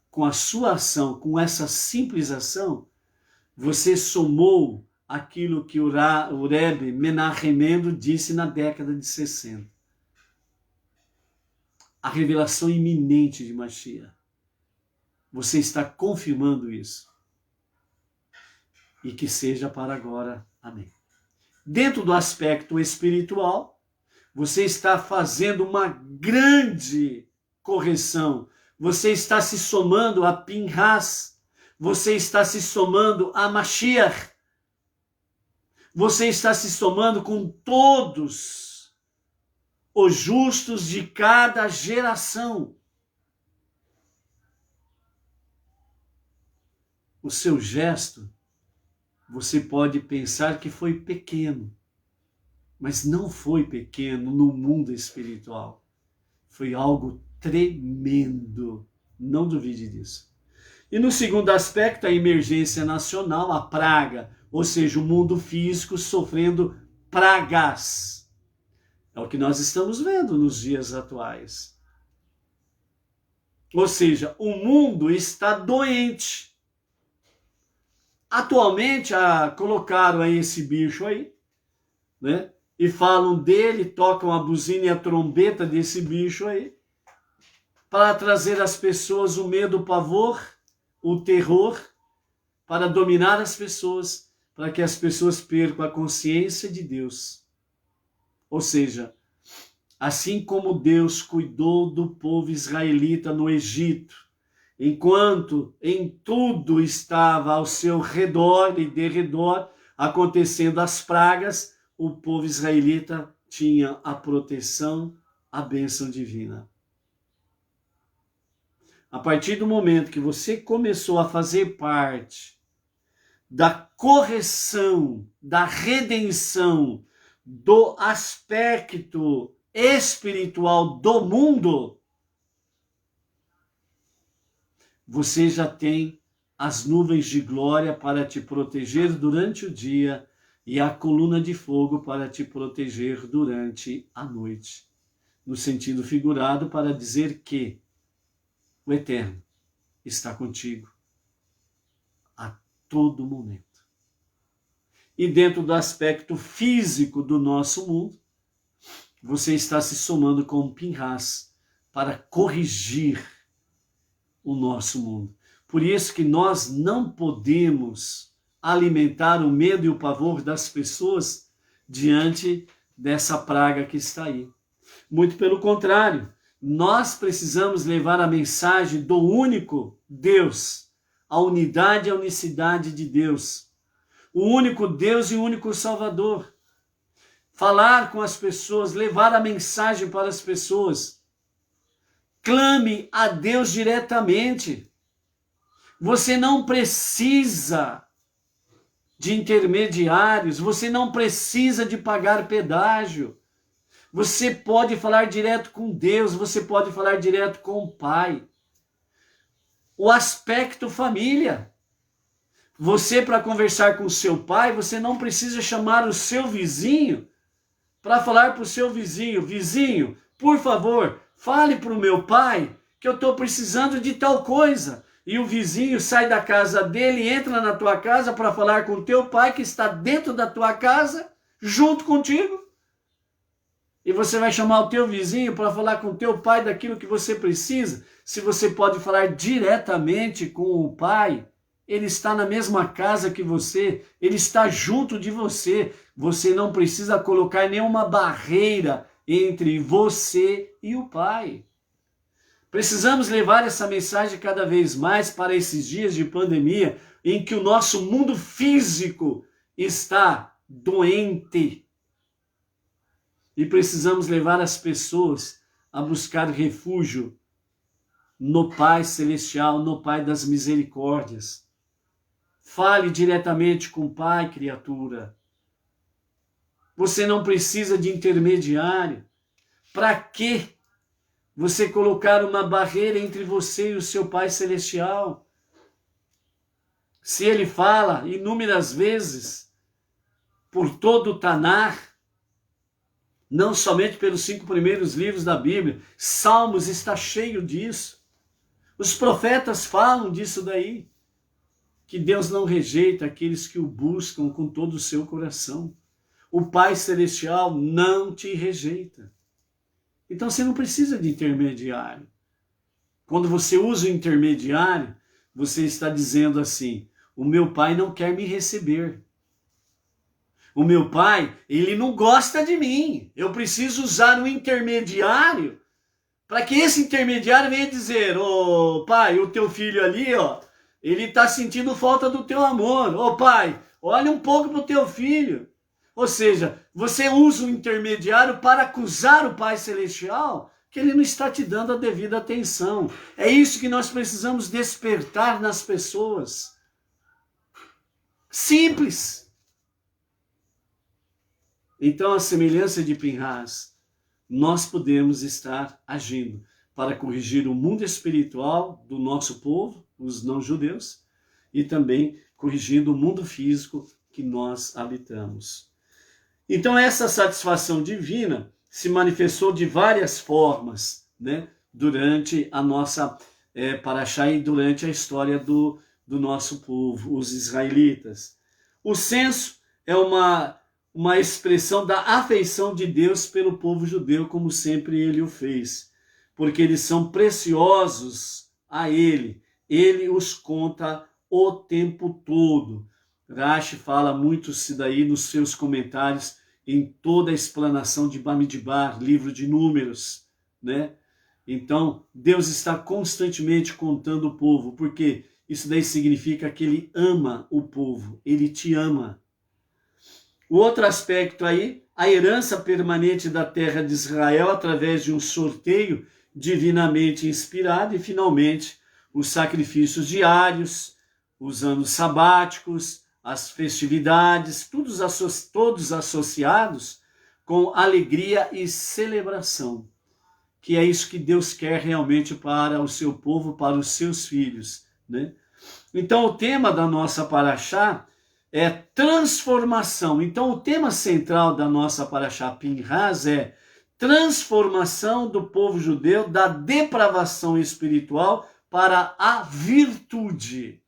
com a sua ação, com essa simples ação, você somou aquilo que o Rebbe Menachem Mendel disse na década de 60. A revelação iminente de Mashiach. Você está confirmando isso. E que seja para agora. Amém. Dentro do aspecto espiritual, você está fazendo uma grande correção. Você está se somando a Pinhas. Você está se somando a Mashiach. Você está se somando com todos os justos de cada geração. O seu gesto, você pode pensar que foi pequeno, mas não foi pequeno no mundo espiritual. Foi algo tremendo. Não duvide disso. E no segundo aspecto, a emergência nacional, a praga, ou seja, o mundo físico sofrendo pragas. É o que nós estamos vendo nos dias atuais. Ou seja, o mundo está doente. Atualmente, colocaram aí esse bicho aí, né? E falam dele, tocam a buzina e a trombeta desse bicho aí, para trazer às pessoas o medo, o pavor, o terror, para dominar as pessoas, para que as pessoas percam a consciência de Deus. Ou seja, assim como Deus cuidou do povo israelita no Egito, enquanto em tudo estava ao seu redor e derredor acontecendo as pragas, o povo israelita tinha a proteção, a bênção divina. A partir do momento que você começou a fazer parte da correção, da redenção, do aspecto espiritual do mundo, você já tem as nuvens de glória para te proteger durante o dia e a coluna de fogo para te proteger durante a noite. No sentido figurado, para dizer que o Eterno está contigo a todo momento. E dentro do aspecto físico do nosso mundo, você está se somando com Pinhas para corrigir o nosso mundo. Por isso que nós não podemos alimentar o medo e o pavor das pessoas diante dessa praga que está aí. Muito pelo contrário, nós precisamos levar a mensagem do único Deus, a unidade e a unicidade de Deus, o único Deus e o único Salvador. Falar com as pessoas, levar a mensagem para as pessoas. Clame a Deus diretamente. Você não precisa de intermediários, você não precisa de pagar pedágio. Você pode falar direto com Deus, você pode falar direto com o Pai. O aspecto família. Você, para conversar com o seu pai, você não precisa chamar o seu vizinho para falar para o seu vizinho: vizinho, por favor, fale para o meu pai que eu estou precisando de tal coisa. E o vizinho sai da casa dele e entra na tua casa para falar com o teu pai que está dentro da tua casa, junto contigo. E você vai chamar o teu vizinho para falar com o teu pai daquilo que você precisa. Se você pode falar diretamente com o pai, ele está na mesma casa que você, ele está junto de você. Você não precisa colocar nenhuma barreira entre você e o Pai. Precisamos levar essa mensagem cada vez mais para esses dias de pandemia, em que o nosso mundo físico está doente. E precisamos levar as pessoas a buscar refúgio no Pai Celestial, no Pai das Misericórdias. Fale diretamente com o Pai, criatura. Você não precisa de intermediário. Para que você colocar uma barreira entre você e o seu Pai Celestial? Se ele fala inúmeras vezes por todo o Tanar, não somente pelos 5 primeiros livros da Bíblia, Salmos está cheio disso. Os profetas falam disso daí, que Deus não rejeita aqueles que o buscam com todo o seu coração. O Pai Celestial não te rejeita. Então você não precisa de intermediário. Quando você usa o intermediário, você está dizendo assim: o meu pai não quer me receber. O meu pai, ele não gosta de mim. Eu preciso usar um intermediário para que esse intermediário venha dizer: ô pai, o teu filho ali, ó, ele está sentindo falta do teu amor. Ô pai, olha um pouco para o teu filho. Ou seja, você usa o intermediário para acusar o Pai Celestial que ele não está te dando a devida atenção. É isso que nós precisamos despertar nas pessoas. Simples. Então, a semelhança de Pinhas, nós podemos estar agindo para corrigir o mundo espiritual do nosso povo, os não-judeus, e também corrigindo o mundo físico que nós habitamos. Então, essa satisfação divina se manifestou de várias formas, né, durante a nossa paraxá e durante a história do nosso povo, os israelitas. O censo é uma expressão da afeição de Deus pelo povo judeu, como sempre ele o fez, porque eles são preciosos a ele. Ele os conta o tempo todo. Rashi fala muito isso daí nos seus comentários, em toda a explanação de Bamidbar, livro de Números, né? Então, Deus está constantemente contando o povo, porque isso daí significa que ele ama o povo, ele te ama. O outro aspecto aí, a herança permanente da terra de Israel através de um sorteio divinamente inspirado e, finalmente, os sacrifícios diários, os anos sabáticos, as festividades, todos associados com alegria e celebração, que é isso que Deus quer realmente para o seu povo, para os seus filhos, né? Então, o tema da nossa paraxá é transformação. Então, o tema central da nossa paraxá Pinhas é transformação do povo judeu da depravação espiritual para a virtude.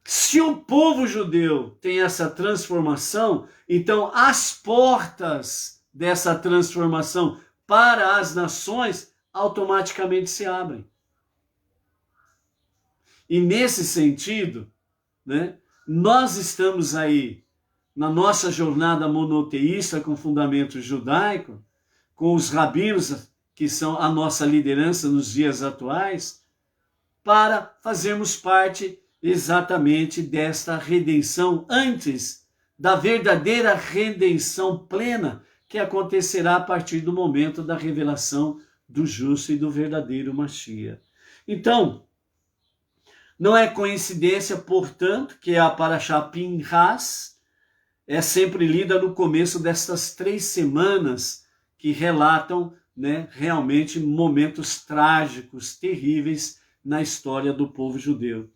Se o povo judeu tem essa transformação, então as portas dessa transformação para as nações automaticamente se abrem. E nesse sentido, né, nós estamos aí na nossa jornada monoteísta com fundamento judaico, com os rabinos que são a nossa liderança nos dias atuais, para fazermos parte exatamente desta redenção antes da verdadeira redenção plena que acontecerá a partir do momento da revelação do justo e do verdadeiro Mashiach. Então, não é coincidência, portanto, que a paraxá Pinhas é sempre lida no começo destas 3 semanas que relatam, né, realmente momentos trágicos, terríveis na história do povo judeu.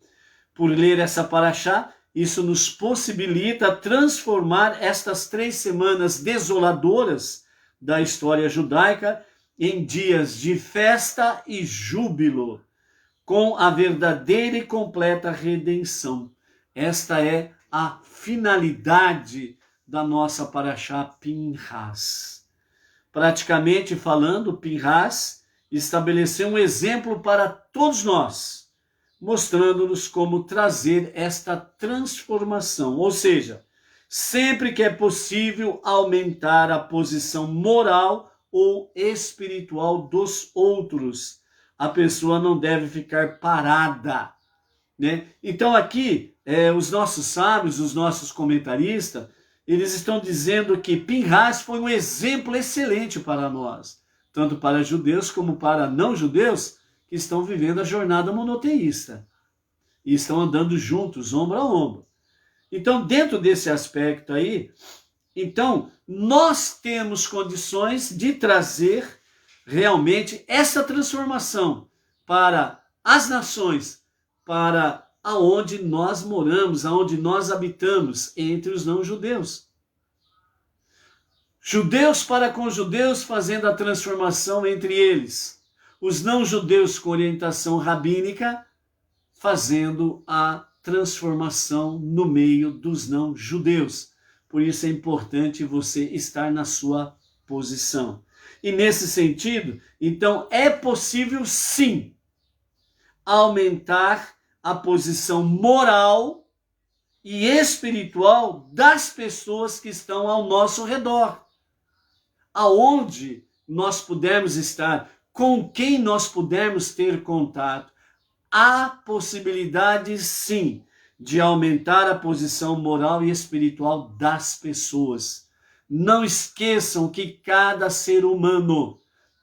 Por ler essa paraxá, isso nos possibilita transformar estas 3 semanas desoladoras da história judaica em dias de festa e júbilo, com a verdadeira e completa redenção. Esta é a finalidade da nossa paraxá Pinhas. Praticamente falando, Pinhas estabeleceu um exemplo para todos nós, mostrando-nos como trazer esta transformação, ou seja, sempre que é possível aumentar a posição moral ou espiritual dos outros. A pessoa não deve ficar parada, né? Então aqui, os nossos sábios, os nossos comentaristas, eles estão dizendo que Pinhas foi um exemplo excelente para nós, tanto para judeus como para não-judeus que estão vivendo a jornada monoteísta e estão andando juntos, ombro a ombro. Então, dentro desse aspecto aí, então, nós temos condições de trazer realmente essa transformação para as nações, para aonde nós moramos, aonde nós habitamos, entre os não-judeus. Judeus para com judeus fazendo a transformação entre eles. Os não-judeus com orientação rabínica fazendo a transformação no meio dos não-judeus. Por isso é importante você estar na sua posição. E nesse sentido, então, é possível sim aumentar a posição moral e espiritual das pessoas que estão ao nosso redor. Aonde nós pudermos estar, com quem nós pudermos ter contato, há possibilidade sim de aumentar a posição moral e espiritual das pessoas. Não esqueçam que cada ser humano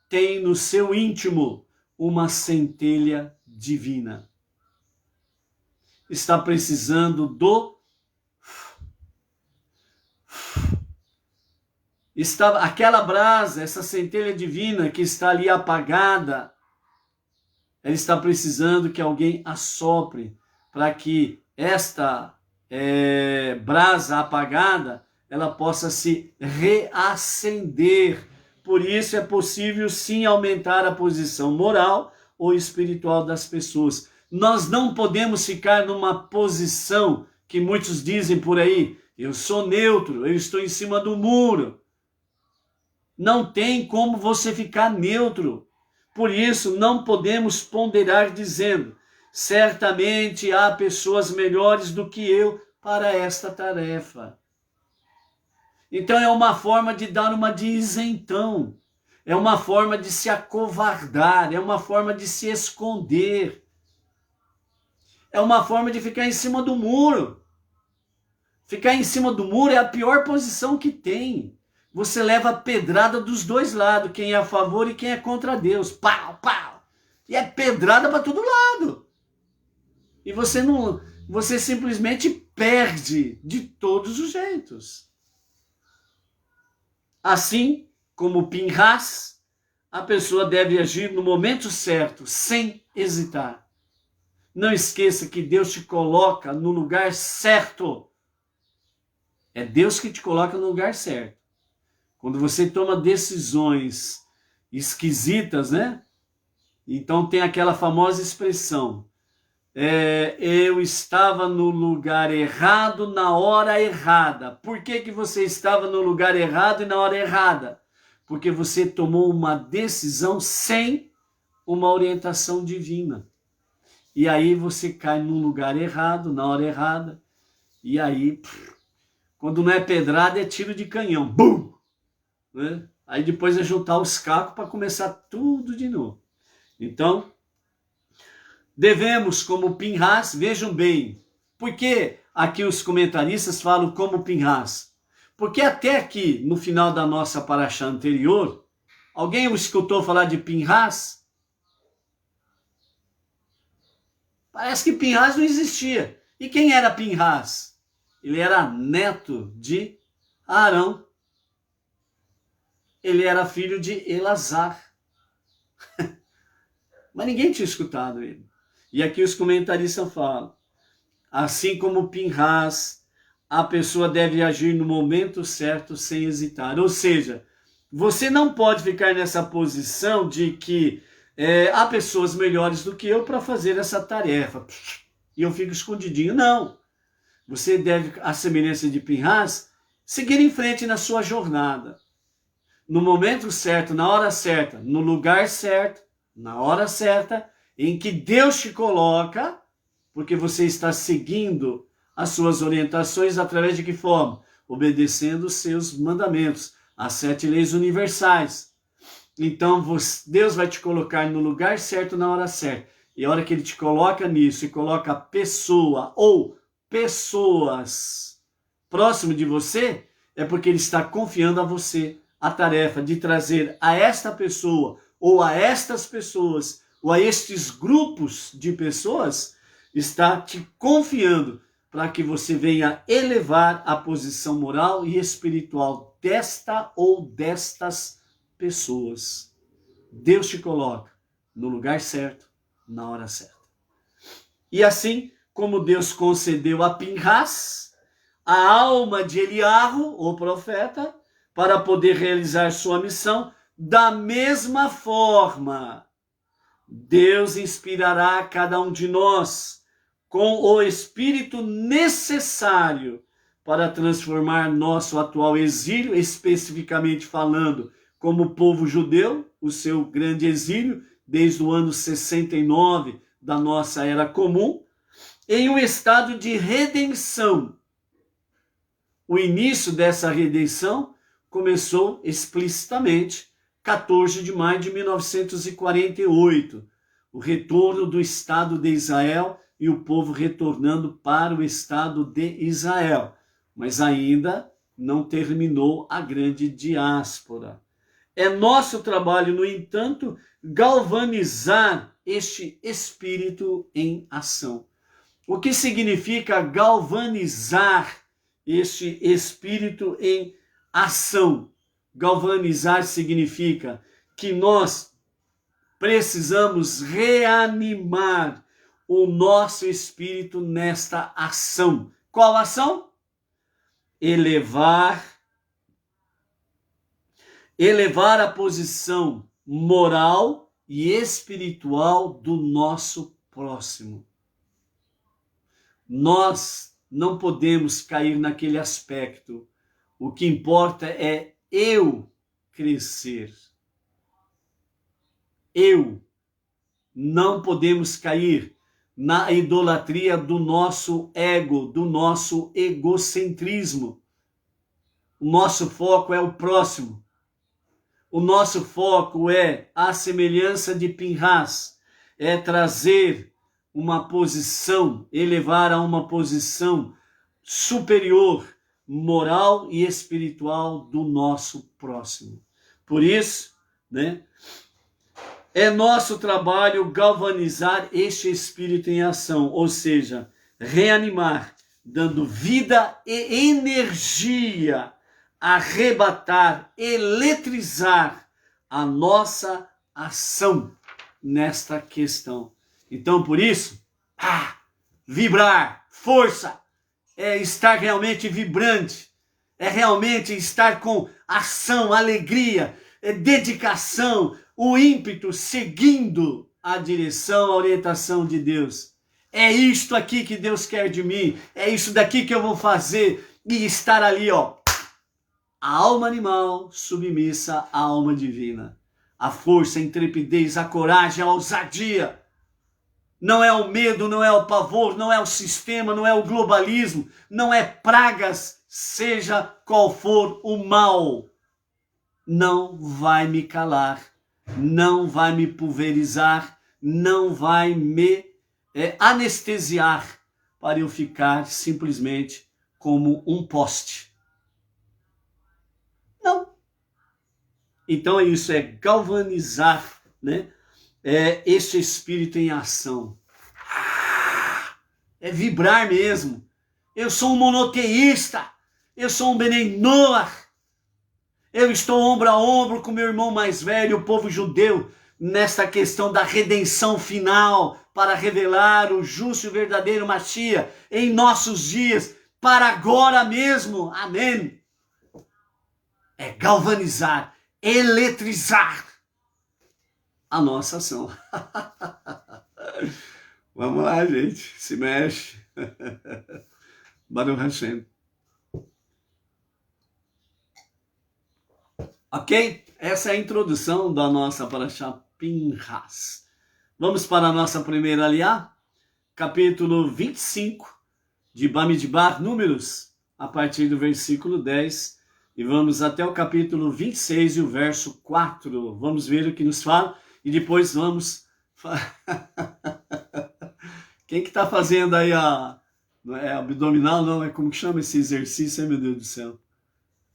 tem no seu íntimo uma centelha divina. Está precisando aquela brasa, essa centelha divina que está ali apagada, ela está precisando que alguém assopre para que esta brasa apagada ela possa se reacender. Por isso é possível sim aumentar a posição moral ou espiritual das pessoas. Nós não podemos ficar numa posição que muitos dizem por aí, eu sou neutro, eu estou em cima do muro. Não tem como você ficar neutro. Por isso, não podemos ponderar dizendo, certamente há pessoas melhores do que eu para esta tarefa. Então é uma forma de dar uma de isentão, é uma forma de se acovardar, é uma forma de se esconder, é uma forma de ficar em cima do muro. Ficar em cima do muro é a pior posição que tem. Você leva a pedrada dos dois lados, quem é a favor e quem é contra Deus. Pau, pau. E é pedrada para todo lado. E você simplesmente perde de todos os jeitos. Assim como Pinhas, a pessoa deve agir no momento certo, sem hesitar. Não esqueça que Deus te coloca no lugar certo. É Deus que te coloca no lugar certo. Quando você toma decisões esquisitas, né? Então tem aquela famosa expressão, eu estava no lugar errado na hora errada. Por que você estava no lugar errado e na hora errada? Porque você tomou uma decisão sem uma orientação divina. E aí você cai no lugar errado, na hora errada. E aí, quando não é pedrada, é tiro de canhão. Bum! Né? Aí depois é juntar os cacos para começar tudo de novo. Então, devemos, como Pinhas, vejam bem, por que aqui os comentaristas falam como Pinhas? Porque até aqui, no final da nossa paraxá anterior, alguém escutou falar de Pinhas? Parece que Pinhas não existia. E quem era Pinhas? Ele era neto de Arão. Ele era filho de Elazar. Mas ninguém tinha escutado ele. E aqui os comentaristas falam, assim como Pinhas, a pessoa deve agir no momento certo sem hesitar. Ou seja, você não pode ficar nessa posição de que há pessoas melhores do que eu para fazer essa tarefa. E eu fico escondidinho. Não. Você deve, à semelhança de Pinhas, seguir em frente na sua jornada. No momento certo, na hora certa, no lugar certo, na hora certa, em que Deus te coloca, porque você está seguindo as suas orientações através de que forma? Obedecendo os seus mandamentos, as 7 leis universais. Então Deus vai te colocar no lugar certo, na hora certa. E a hora que Ele te coloca nisso e coloca a pessoa ou pessoas próximo de você, é porque Ele está confiando a você a tarefa de trazer a esta pessoa ou a estas pessoas ou a estes grupos de pessoas, está te confiando para que você venha elevar a posição moral e espiritual desta ou destas pessoas. Deus te coloca no lugar certo, na hora certa. E assim como Deus concedeu a Pinhas a alma de Eliarro, o profeta, para poder realizar sua missão, da mesma forma, Deus inspirará cada um de nós com o espírito necessário para transformar nosso atual exílio, especificamente falando, como povo judeu, o seu grande exílio, desde o ano 69 da nossa era comum, em um estado de redenção. O início dessa redenção começou explicitamente 14 de maio de 1948, o retorno do Estado de Israel e o povo retornando para o Estado de Israel. Mas ainda não terminou a grande diáspora. É nosso trabalho, no entanto, galvanizar este espírito em ação. O que significa galvanizar este espírito em ação? Galvanizar significa que nós precisamos reanimar o nosso espírito nesta ação. Qual ação? Elevar a posição moral e espiritual do nosso próximo. Nós não podemos cair naquele aspecto. O que importa é eu crescer. Eu. Não podemos cair na idolatria do nosso ego, do nosso egocentrismo. O nosso foco é o próximo. O nosso foco é a semelhança de Pinhas, é trazer uma posição, elevar a uma posição superior, moral e espiritual do nosso próximo. Por isso, é nosso trabalho galvanizar este espírito em ação, ou seja, reanimar, dando vida e energia, arrebatar, eletrizar a nossa ação nesta questão. Então, por isso, vibrar, força, é estar realmente vibrante, é realmente estar com ação, alegria, dedicação, o ímpeto seguindo a direção, a orientação de Deus. É isto aqui que Deus quer de mim, é isso daqui que eu vou fazer, e estar ali, a alma animal submissa à alma divina. A força, a intrepidez, a coragem, a ousadia. Não é o medo, não é o pavor, não é o sistema, não é o globalismo, não é pragas, seja qual for o mal. Não vai me calar, não vai me pulverizar, não vai me anestesiar para eu ficar simplesmente como um poste. Não. Então é isso, é galvanizar, este espírito em ação. É vibrar mesmo. Eu sou um monoteísta, eu sou um Benei Noach. Eu estou ombro a ombro com meu irmão mais velho, o povo judeu, nesta questão da redenção final, para revelar o justo e verdadeiro Mashiach em nossos dias, para agora mesmo. Amém. É galvanizar, eletrizar a nossa ação. Vamos lá, gente. Se mexe. Baruch Hashem. Ok? Essa é a introdução da nossa Parashá Pinhas. Vamos para a nossa primeira aliá, capítulo 25 de Bamidbar, Números, a partir do versículo 10, e vamos até o capítulo 26 e o verso 4. Vamos ver o que nos fala e depois vamos... Quem que está fazendo aí não é abdominal, não? É como que chama esse exercício, meu Deus do céu?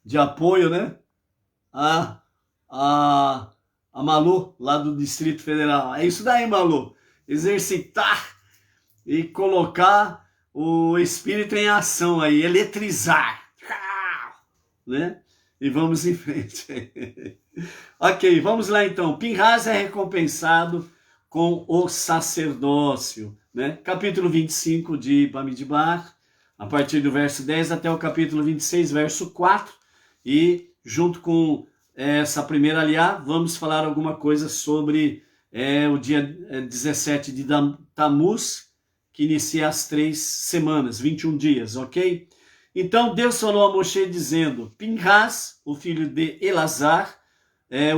De apoio, né? A Malu, lá do Distrito Federal. É isso daí, Malu. Exercitar e colocar o espírito em ação aí, eletrizar. E vamos em frente. Ok, vamos lá então. Pinhas é recompensado com o sacerdócio. Capítulo 25 de Bamidbar, a partir do verso 10 até o capítulo 26, verso 4. E junto com essa primeira aliá, vamos falar alguma coisa sobre o dia 17 de Tammuz, que inicia as 3 semanas, 21 dias, ok? Então Deus falou a Moshe dizendo: Pinhas, o filho de Elazar,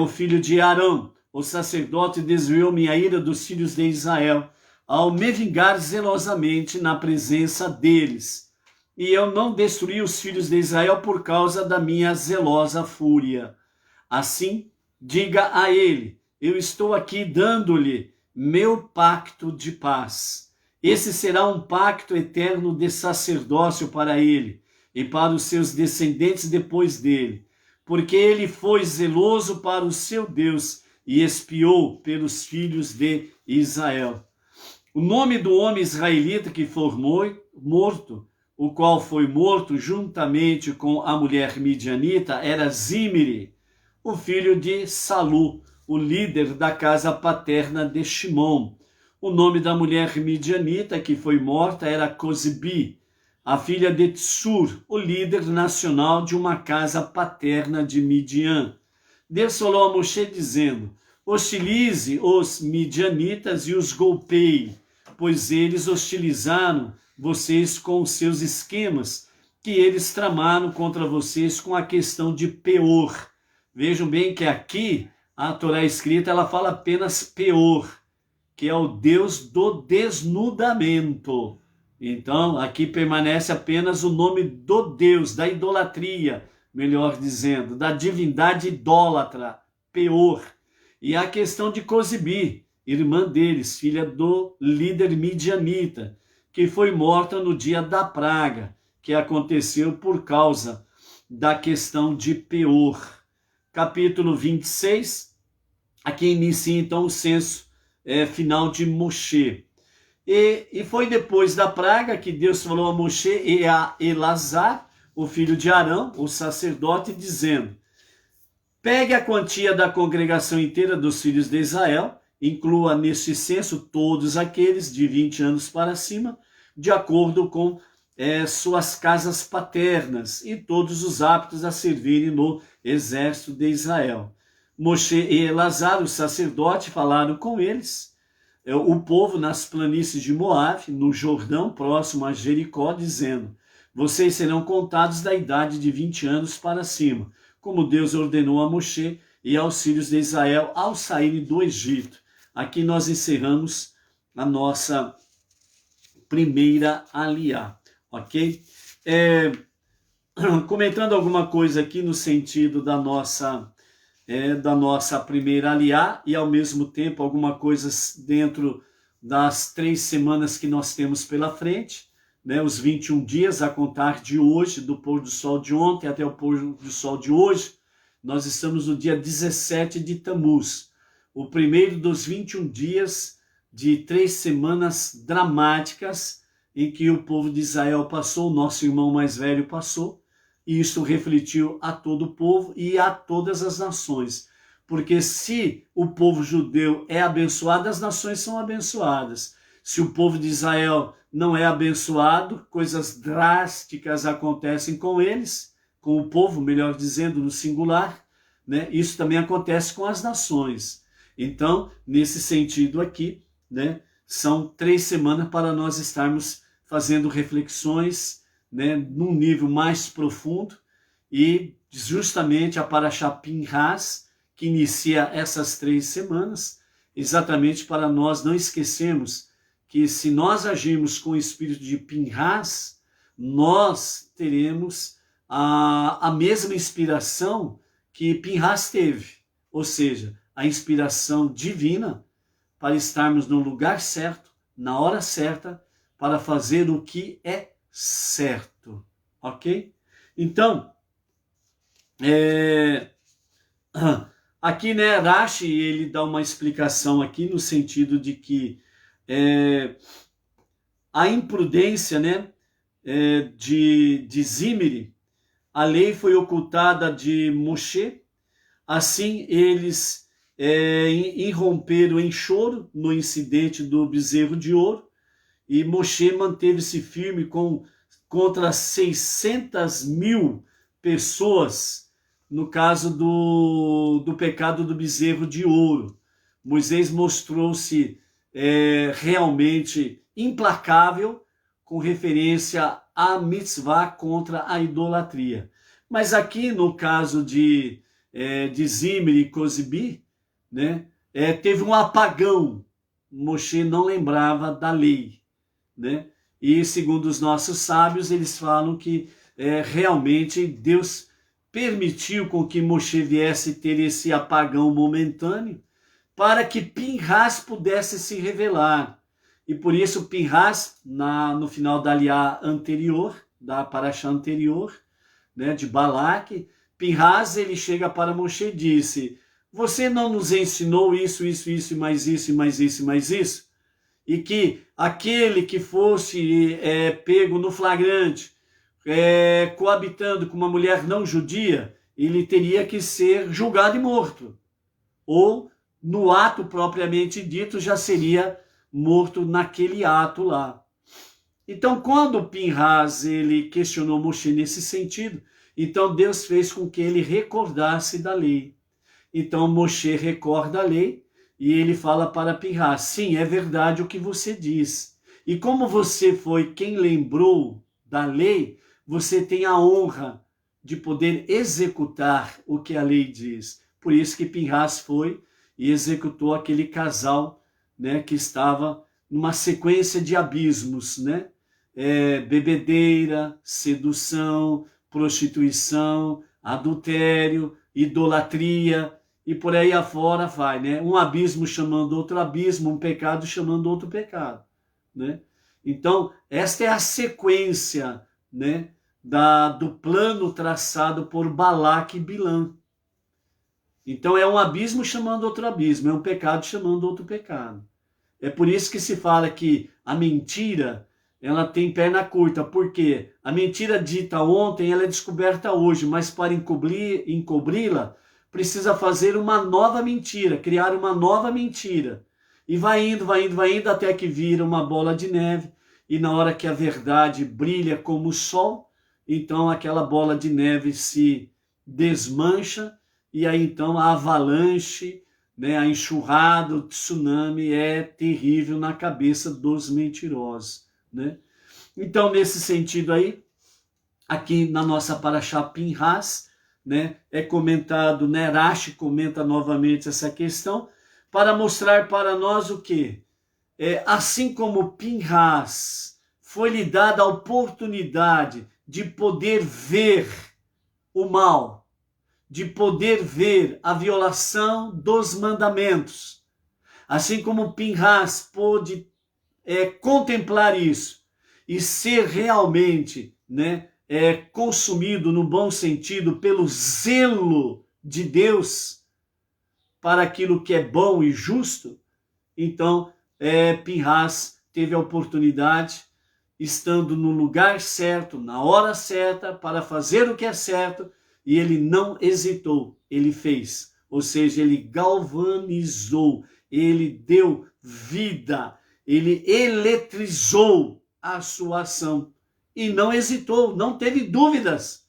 o filho de Arão, o sacerdote, desviou minha ira dos filhos de Israel, ao me vingar zelosamente na presença deles. E eu não destruí os filhos de Israel por causa da minha zelosa fúria. Assim, diga a ele: eu estou aqui dando-lhe meu pacto de paz. Esse será um pacto eterno de sacerdócio para ele e para os seus descendentes depois dele, porque ele foi zeloso para o seu Deus e expiou pelos filhos de Israel. O nome do homem israelita que for morto, o qual foi morto juntamente com a mulher midianita, era Zimri, o filho de Salu, o líder da casa paterna de Shimon. O nome da mulher midianita que foi morta era Cozbi, a filha de Tsur, o líder nacional de uma casa paterna de Midian. Deus falou a Moshe dizendo: hostilize os midianitas e os golpeie, pois eles hostilizaram vocês com os seus esquemas, que eles tramaram contra vocês com a questão de Peor. Vejam bem que aqui a Torá escrita, ela fala apenas Peor, que é o Deus do desnudamento. Então, aqui permanece apenas o nome do Deus, da idolatria, melhor dizendo, da divindade idólatra, Peor. E a questão de Cosibi, irmã deles, filha do líder midianita, que foi morta no dia da praga, que aconteceu por causa da questão de Peor. Capítulo 26, aqui inicia então o censo final de Moshe. E foi depois da praga que Deus falou a Moshe e a Elazar, o filho de Arão, o sacerdote, dizendo: pegue a quantia da congregação inteira dos filhos de Israel, inclua neste censo todos aqueles de 20 anos para cima, de acordo com suas casas paternas, e todos os aptos a servirem no exército de Israel. Moshe e Elazar, o sacerdote, falaram com eles, o povo nas planícies de Moabe, no Jordão, próximo a Jericó, dizendo: vocês serão contados da idade de 20 anos para cima, como Deus ordenou a Moshe e aos filhos de Israel ao saírem do Egito. Aqui nós encerramos a nossa primeira aliá, ok? Comentando alguma coisa aqui no sentido da nossa primeira aliá e ao mesmo tempo alguma coisa dentro das 3 semanas que nós temos pela frente, né? Os 21 dias a contar de hoje, do pôr do sol de ontem até o pôr do sol de hoje. Nós estamos no dia 17 de Tamuz, o primeiro dos 21 dias de 3 semanas dramáticas em que o povo de Israel passou, o nosso irmão mais velho passou, e isso refletiu a todo o povo e a todas as nações. Porque se o povo judeu é abençoado, as nações são abençoadas. Se o povo de Israel não é abençoado, coisas drásticas acontecem com eles, com o povo, melhor dizendo, no singular, né? Isso também acontece com as nações. Então, nesse sentido aqui, né, são 3 semanas para nós estarmos fazendo reflexões, né, num nível mais profundo, e justamente a Parashá Pinhas, que inicia essas 3 semanas, exatamente para nós não esquecermos que se nós agirmos com o espírito de Pinhas, nós teremos a mesma inspiração que Pinhas teve, ou seja, a inspiração divina para estarmos no lugar certo, na hora certa, para fazer o que é certo, ok? Então, aqui, né, Rashi, ele dá uma explicação aqui no sentido de que a imprudência, né, de Zimri, a lei foi ocultada de Moshe, assim eles irromperam em choro no incidente do bezerro de ouro, e Moshe manteve-se firme contra 600.000 pessoas no caso do pecado do bezerro de ouro. Moisés mostrou-se realmente implacável com referência à mitzvah contra a idolatria. Mas aqui no caso de Zimri e Cosibi, né, teve um apagão. Moshe não lembrava da lei, né? E segundo os nossos sábios, eles falam que realmente Deus permitiu com que Moshe viesse ter esse apagão momentâneo para que Pinhas pudesse se revelar. E por isso Pinhas, no final da aliá anterior, da parashá anterior, né, de Balaque, Pinhas, ele chega para Moshe e disse: você não nos ensinou isso, isso, isso, mais isso, mais isso, mais isso? E que aquele que fosse pego no flagrante, coabitando com uma mulher não judia, ele teria que ser julgado e morto. Ou, no ato propriamente dito, já seria morto naquele ato lá. Então, quando Pinhas ele questionou Moshe nesse sentido, então Deus fez com que ele recordasse da lei. Então Moshe recorda a lei e ele fala para Pinhas, sim, é verdade o que você diz. E como você foi quem lembrou da lei, você tem a honra de poder executar o que a lei diz. Por isso que Pinhas foi e executou aquele casal, né, que estava numa sequência de abismos, né? Bebedeira, sedução, prostituição, adultério, idolatria, e por aí afora vai, né? Um abismo chamando outro abismo, um pecado chamando outro pecado, né? Então, esta é a sequência, né, do plano traçado por Balaque e Bilã. Então, é um abismo chamando outro abismo, é um pecado chamando outro pecado. É por isso que se fala que a mentira, ela tem perna curta, porque a mentira dita ontem, ela é descoberta hoje, mas para encobri-la, precisa fazer uma nova mentira, criar uma nova mentira. E vai indo, vai indo, vai indo, até que vira uma bola de neve, e na hora que a verdade brilha como o sol, então aquela bola de neve se desmancha, e aí então a avalanche, né, a enxurrada, o tsunami é terrível na cabeça dos mentirosos, né? Então, nesse sentido aí, aqui na nossa Parashá Pinhas, né, é comentado, né, Rashi comenta novamente essa questão, para mostrar para nós o quê? Assim como Pinhas foi lhe dada a oportunidade de poder ver o mal, de poder ver a violação dos mandamentos. Assim como Pinhas pôde contemplar isso e ser realmente, né, consumido no bom sentido pelo zelo de Deus para aquilo que é bom e justo, então Pinhas teve a oportunidade, estando no lugar certo, na hora certa, para fazer o que é certo, e ele não hesitou, ele fez. Ou seja, ele galvanizou, ele deu vida, ele eletrizou a sua ação. E não hesitou, não teve dúvidas.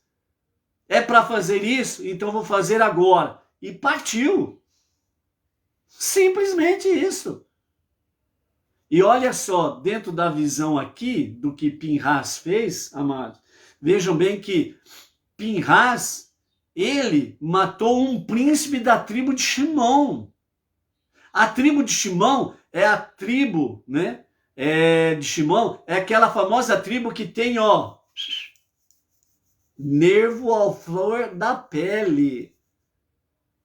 É para fazer isso? Então vou fazer agora. E partiu. Simplesmente isso. E olha só, dentro da visão aqui do que Pinhas fez, amados, vejam bem que Pinhas, ele matou um príncipe da tribo de Shimon. A tribo de Shimon é a tribo, né? De Shimon, é aquela famosa tribo que tem, ó, nervo ao flor da pele.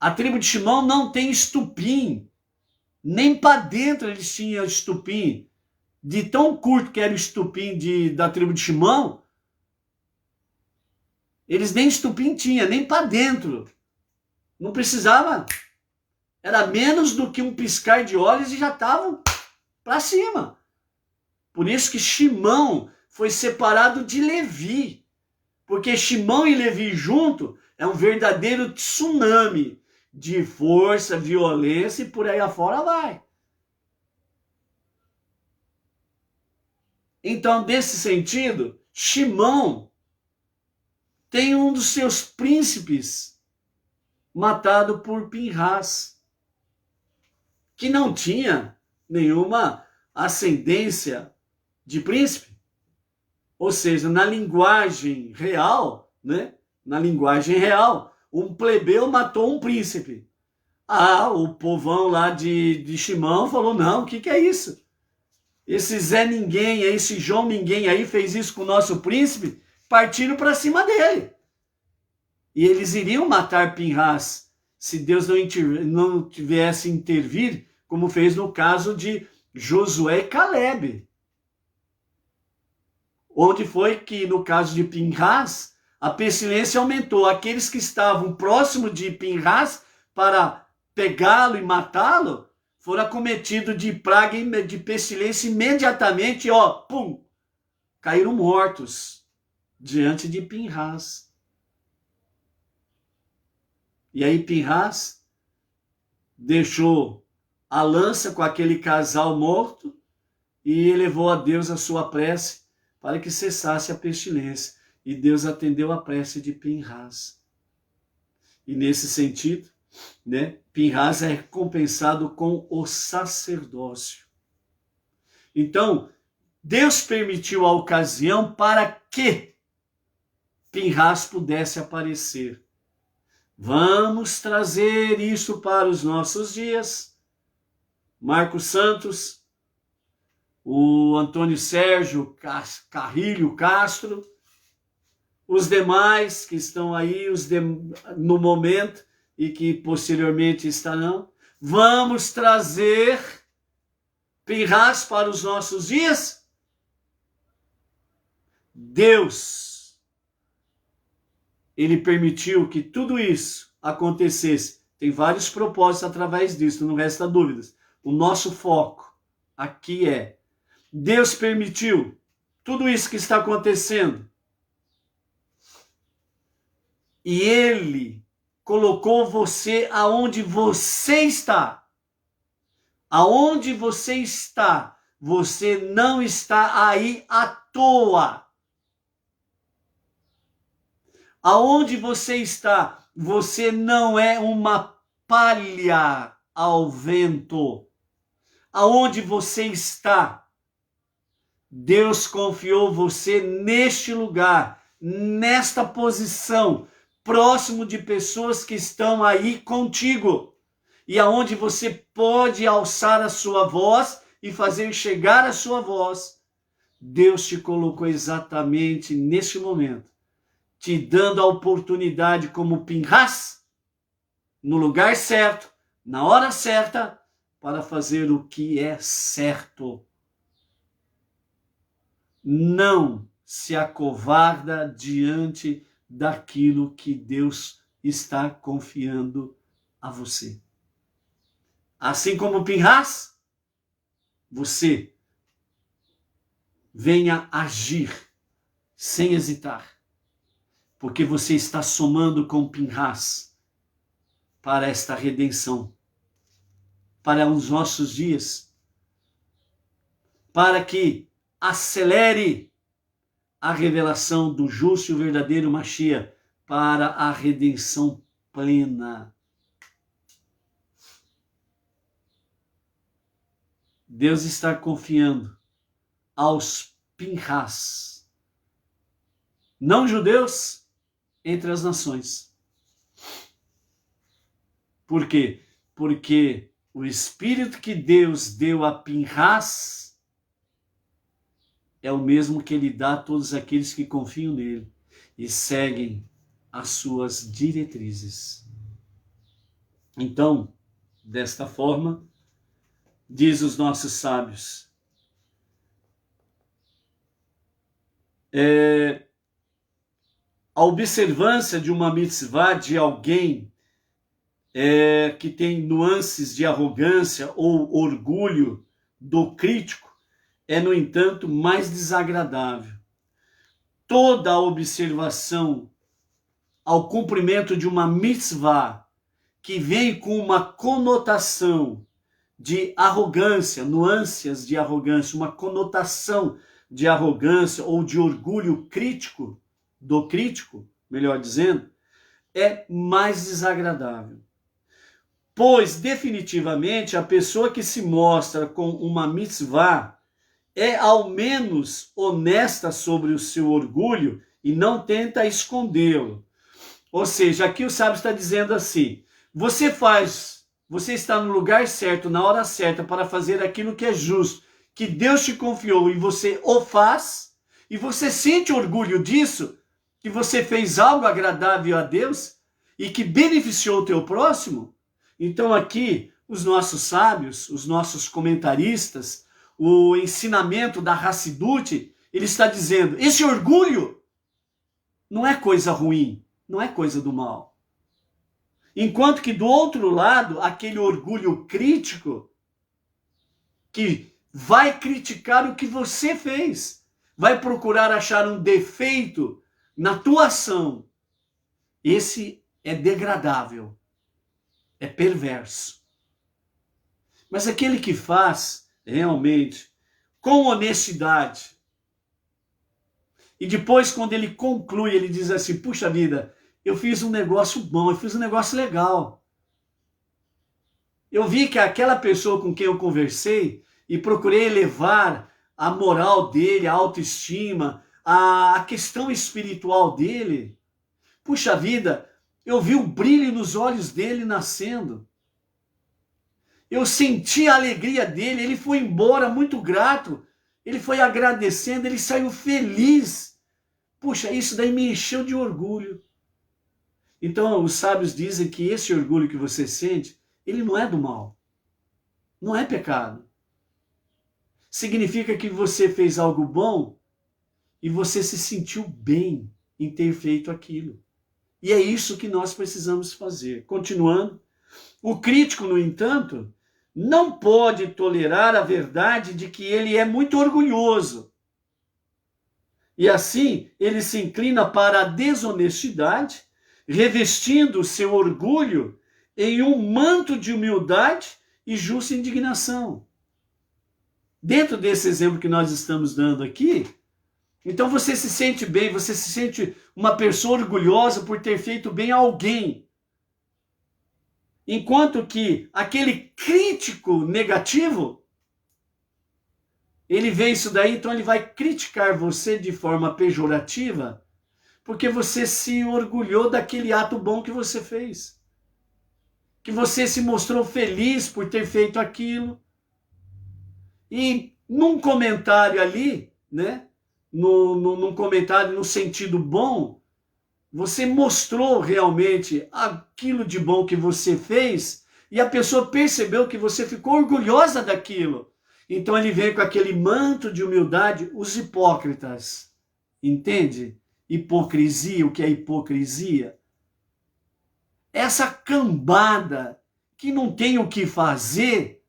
A tribo de Shimon não tem estupim. Nem para dentro eles tinham estupim. De tão curto que era o estupim da tribo de Shimon, eles nem estupim tinham, nem para dentro. Não precisava. Era menos do que um piscar de olhos e já estavam para cima. Por isso que Shimão foi separado de Levi. Porque Shimão e Levi junto é um verdadeiro tsunami de força, violência e por aí afora vai. Então, nesse sentido, Shimão tem um dos seus príncipes matado por Pinhas, que não tinha nenhuma ascendência de príncipe. Ou seja, na linguagem real, né? Na linguagem real, um plebeu matou um príncipe. O povão lá de Shimão falou, não, o que é isso? Esse Zé Ninguém, esse João Ninguém aí fez isso com o nosso príncipe, partiram para cima dele. E eles iriam matar Pinhas se Deus não tivesse intervir, como fez no caso de Josué e Caleb. Onde foi que, no caso de Pinhas, a pestilência aumentou. Aqueles que estavam próximo de Pinhas para pegá-lo e matá-lo, foram acometidos de praga e de pestilência imediatamente, ó, pum, caíram mortos diante de Pinhas. E aí Pinhas deixou a lança com aquele casal morto e elevou a Deus a sua prece para que cessasse a pestilência. E Deus atendeu a prece de Pinhas. E nesse sentido, né? Pinhas é recompensado com o sacerdócio. Então, Deus permitiu a ocasião para que Pinhas pudesse aparecer. Vamos trazer isso para os nossos dias. Marcos Santos, o Antônio Sérgio Carrilho Castro, os demais que estão aí no momento e que posteriormente estarão. Vamos trazer Pinhas para os nossos dias. Deus, ele permitiu que tudo isso acontecesse. Tem vários propósitos através disso, não resta dúvidas. O nosso foco aqui é: Deus permitiu tudo isso que está acontecendo. E Ele colocou você aonde você está. Aonde você está, você não está aí à toa. Aonde você está, você não é uma palha ao vento. Aonde você está, Deus confiou você neste lugar, nesta posição, próximo de pessoas que estão aí contigo. E aonde você pode alçar a sua voz e fazer chegar a sua voz, Deus te colocou exatamente neste momento, te dando a oportunidade como Pinhas, no lugar certo, na hora certa, para fazer o que é certo. Não se acovarda diante daquilo que Deus está confiando a você. Assim como Pinhas, você venha agir sem hesitar, porque você está somando com Pinhas para esta redenção, para os nossos dias, para que acelere a revelação do justo e verdadeiro Mashiach para a redenção plena. Deus está confiando aos Pinhas, não judeus, entre as nações. Por quê? Porque o Espírito que Deus deu a Pinhas é o mesmo que Ele dá a todos aqueles que confiam nele e seguem as suas diretrizes. Então, desta forma, diz os nossos sábios, a observância de uma mitzvah de alguém que tem nuances de arrogância ou orgulho do crítico é, no entanto, mais desagradável. Toda a observação ao cumprimento de uma mitzvah que vem com uma conotação de arrogância, nuances de arrogância, uma conotação de arrogância ou de orgulho crítico, do crítico, melhor dizendo, é mais desagradável. Pois, definitivamente, a pessoa que se mostra com uma mitzvah é ao menos honesta sobre o seu orgulho e não tenta escondê-lo. Ou seja, aqui o sábio está dizendo assim: você está no lugar certo, na hora certa, para fazer aquilo que é justo, que Deus te confiou e você o faz, e você sente orgulho disso, que você fez algo agradável a Deus e que beneficiou o teu próximo. Então aqui, os nossos sábios, os nossos comentaristas, o ensinamento da Hassidut, ele está dizendo, esse orgulho não é coisa ruim, não é coisa do mal. Enquanto que do outro lado, aquele orgulho crítico, que vai criticar o que você fez, vai procurar achar um defeito na tua ação, esse é degradável, é perverso. Mas aquele que faz realmente com honestidade, e depois quando ele conclui, ele diz assim, puxa vida, eu fiz um negócio bom, eu fiz um negócio legal. Eu vi que aquela pessoa com quem eu conversei e procurei elevar a moral dele, a autoestima, a questão espiritual dele, puxa vida, eu vi o brilho nos olhos dele nascendo. Eu senti a alegria dele, ele foi embora muito grato, ele foi agradecendo, ele saiu feliz. Puxa, isso daí me encheu de orgulho. Então, os sábios dizem que esse orgulho que você sente, ele não é do mal. Não é pecado. Significa que você fez algo bom e você se sentiu bem em ter feito aquilo. E é isso que nós precisamos fazer. Continuando, o crítico, no entanto, não pode tolerar a verdade de que ele é muito orgulhoso. E assim, ele se inclina para a desonestidade, revestindo seu orgulho em um manto de humildade e justa indignação. Dentro desse exemplo que nós estamos dando aqui, então você se sente bem, você se sente uma pessoa orgulhosa por ter feito bem a alguém. Enquanto que aquele crítico negativo, ele vê isso daí, então ele vai criticar você de forma pejorativa, porque você se orgulhou daquele ato bom que você fez. Que você se mostrou feliz por ter feito aquilo. E num comentário ali, né? Num comentário no sentido bom, você mostrou realmente aquilo de bom que você fez e a pessoa percebeu que você ficou orgulhosa daquilo. Então ele vem com aquele manto de humildade, os hipócritas. Entende? Hipocrisia, o que é hipocrisia? Essa cambada que não tem o que fazer,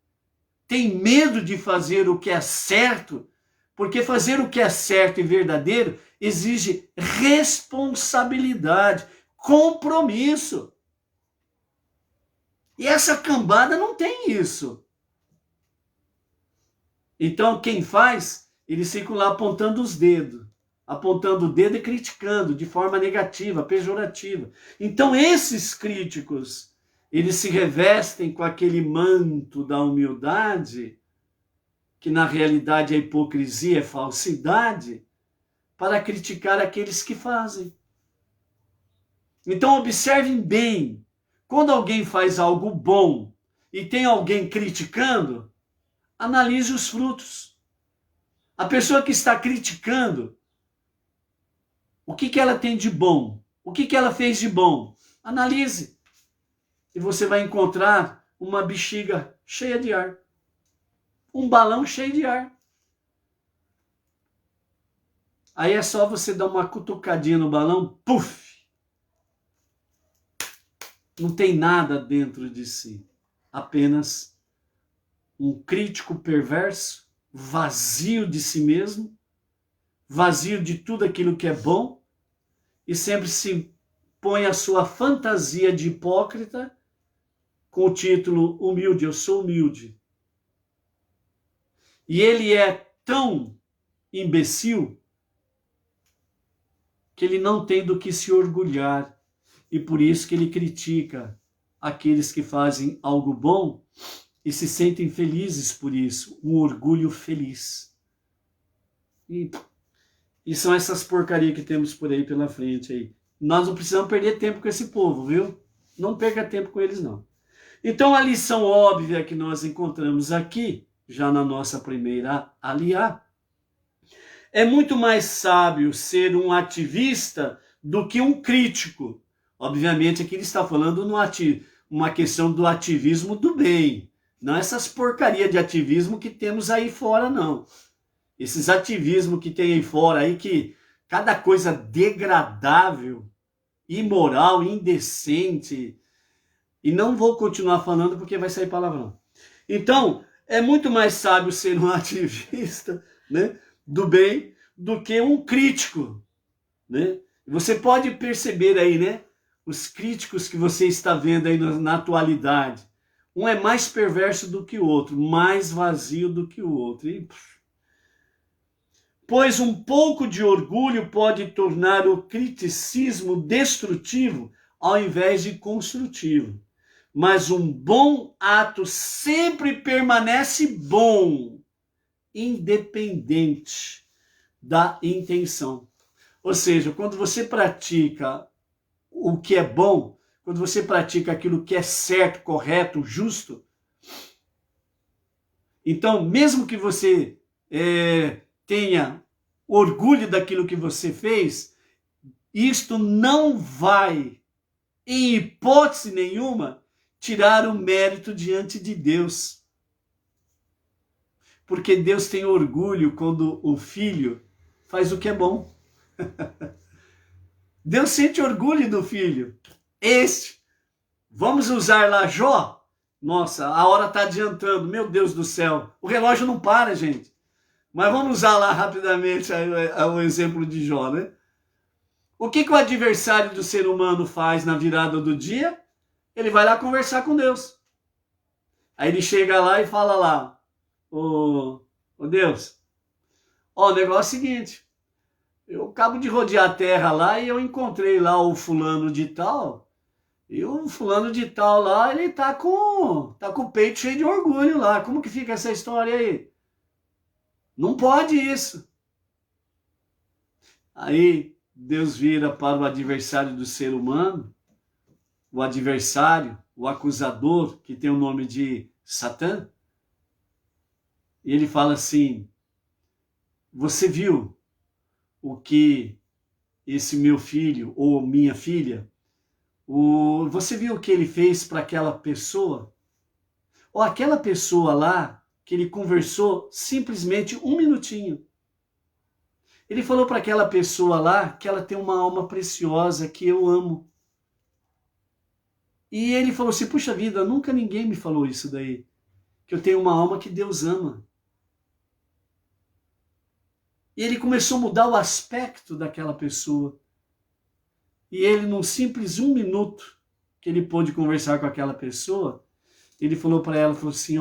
tem medo de fazer o que é certo, porque fazer o que é certo e verdadeiro exige responsabilidade, compromisso. E essa cambada não tem isso. Então quem faz, eles ficam lá apontando os dedos. Apontando o dedo e criticando de forma negativa, pejorativa. Então esses críticos, eles se revestem com aquele manto da humildade, que na realidade é hipocrisia, é falsidade, para criticar aqueles que fazem. Então observem bem, quando alguém faz algo bom e tem alguém criticando, analise os frutos. A pessoa que está criticando, o que ela tem de bom? O que ela fez de bom? Analise. E você vai encontrar uma bexiga cheia de ar. Um balão cheio de ar. Aí é só você dar uma cutucadinha no balão, puf! Não tem nada dentro de si. Apenas um crítico perverso, vazio de si mesmo, vazio de tudo aquilo que é bom, e sempre se põe a sua fantasia de hipócrita com o título humilde, eu sou humilde. E ele é tão imbecil que ele não tem do que se orgulhar, e por isso que ele critica aqueles que fazem algo bom e se sentem felizes por isso, um orgulho feliz. E são essas porcarias que temos por aí pela frente aí. Nós não precisamos perder tempo com esse povo, viu? Não perca tempo com eles, não. Então, a lição óbvia que nós encontramos aqui, já na nossa primeira aliá, é muito mais sábio ser um ativista do que um crítico. Obviamente, aqui ele está falando uma questão do ativismo do bem. Não essas porcarias de ativismo que temos aí fora, não. Esses ativismos que tem aí fora, aí que cada coisa degradável, imoral, indecente. E não vou continuar falando porque vai sair palavrão. Então, é muito mais sábio ser um ativista, né, do bem do que um crítico. Né? Você pode perceber aí, né, os críticos que você está vendo aí na atualidade. Um é mais perverso do que o outro, mais vazio do que o outro. Pois um pouco de orgulho pode tornar o criticismo destrutivo ao invés de construtivo. mas um bom ato sempre permanece bom, independente da intenção. Ou seja, quando você pratica o que é bom, quando você pratica aquilo que é certo, correto, justo, então, mesmo que você tenha orgulho daquilo que você fez, isto não vai, em hipótese nenhuma, tirar o mérito diante de Deus. Porque Deus tem orgulho quando o filho faz o que é bom. Deus sente orgulho do filho. Vamos usar lá Jó? Nossa, a hora está adiantando. Meu Deus do céu. O relógio não para, gente. Mas vamos usar lá rapidamente o exemplo de Jó, né? O que o adversário do ser humano faz na virada do dia? Ele vai lá conversar com Deus. Aí ele chega lá e fala lá, ô Deus, o negócio é o seguinte, eu acabo de rodear a terra lá e eu encontrei lá o fulano de tal, e o fulano de tal lá, ele tá com o peito cheio de orgulho lá. Como que fica essa história aí? Não pode isso. Aí Deus vira para o adversário do ser humano, o adversário, o acusador, que tem o nome de Satã, e ele fala assim, você viu o que esse meu filho ou minha filha, você viu o que ele fez para aquela pessoa? Ou aquela pessoa lá que ele conversou simplesmente um minutinho. Ele falou para aquela pessoa lá que ela tem uma alma preciosa, que eu amo. E ele falou assim, puxa vida, nunca ninguém me falou isso daí. Que eu tenho uma alma que Deus ama. E ele começou a mudar o aspecto daquela pessoa. E ele, num simples 1 minuto que ele pôde conversar com aquela pessoa, ele falou para ela, falou assim,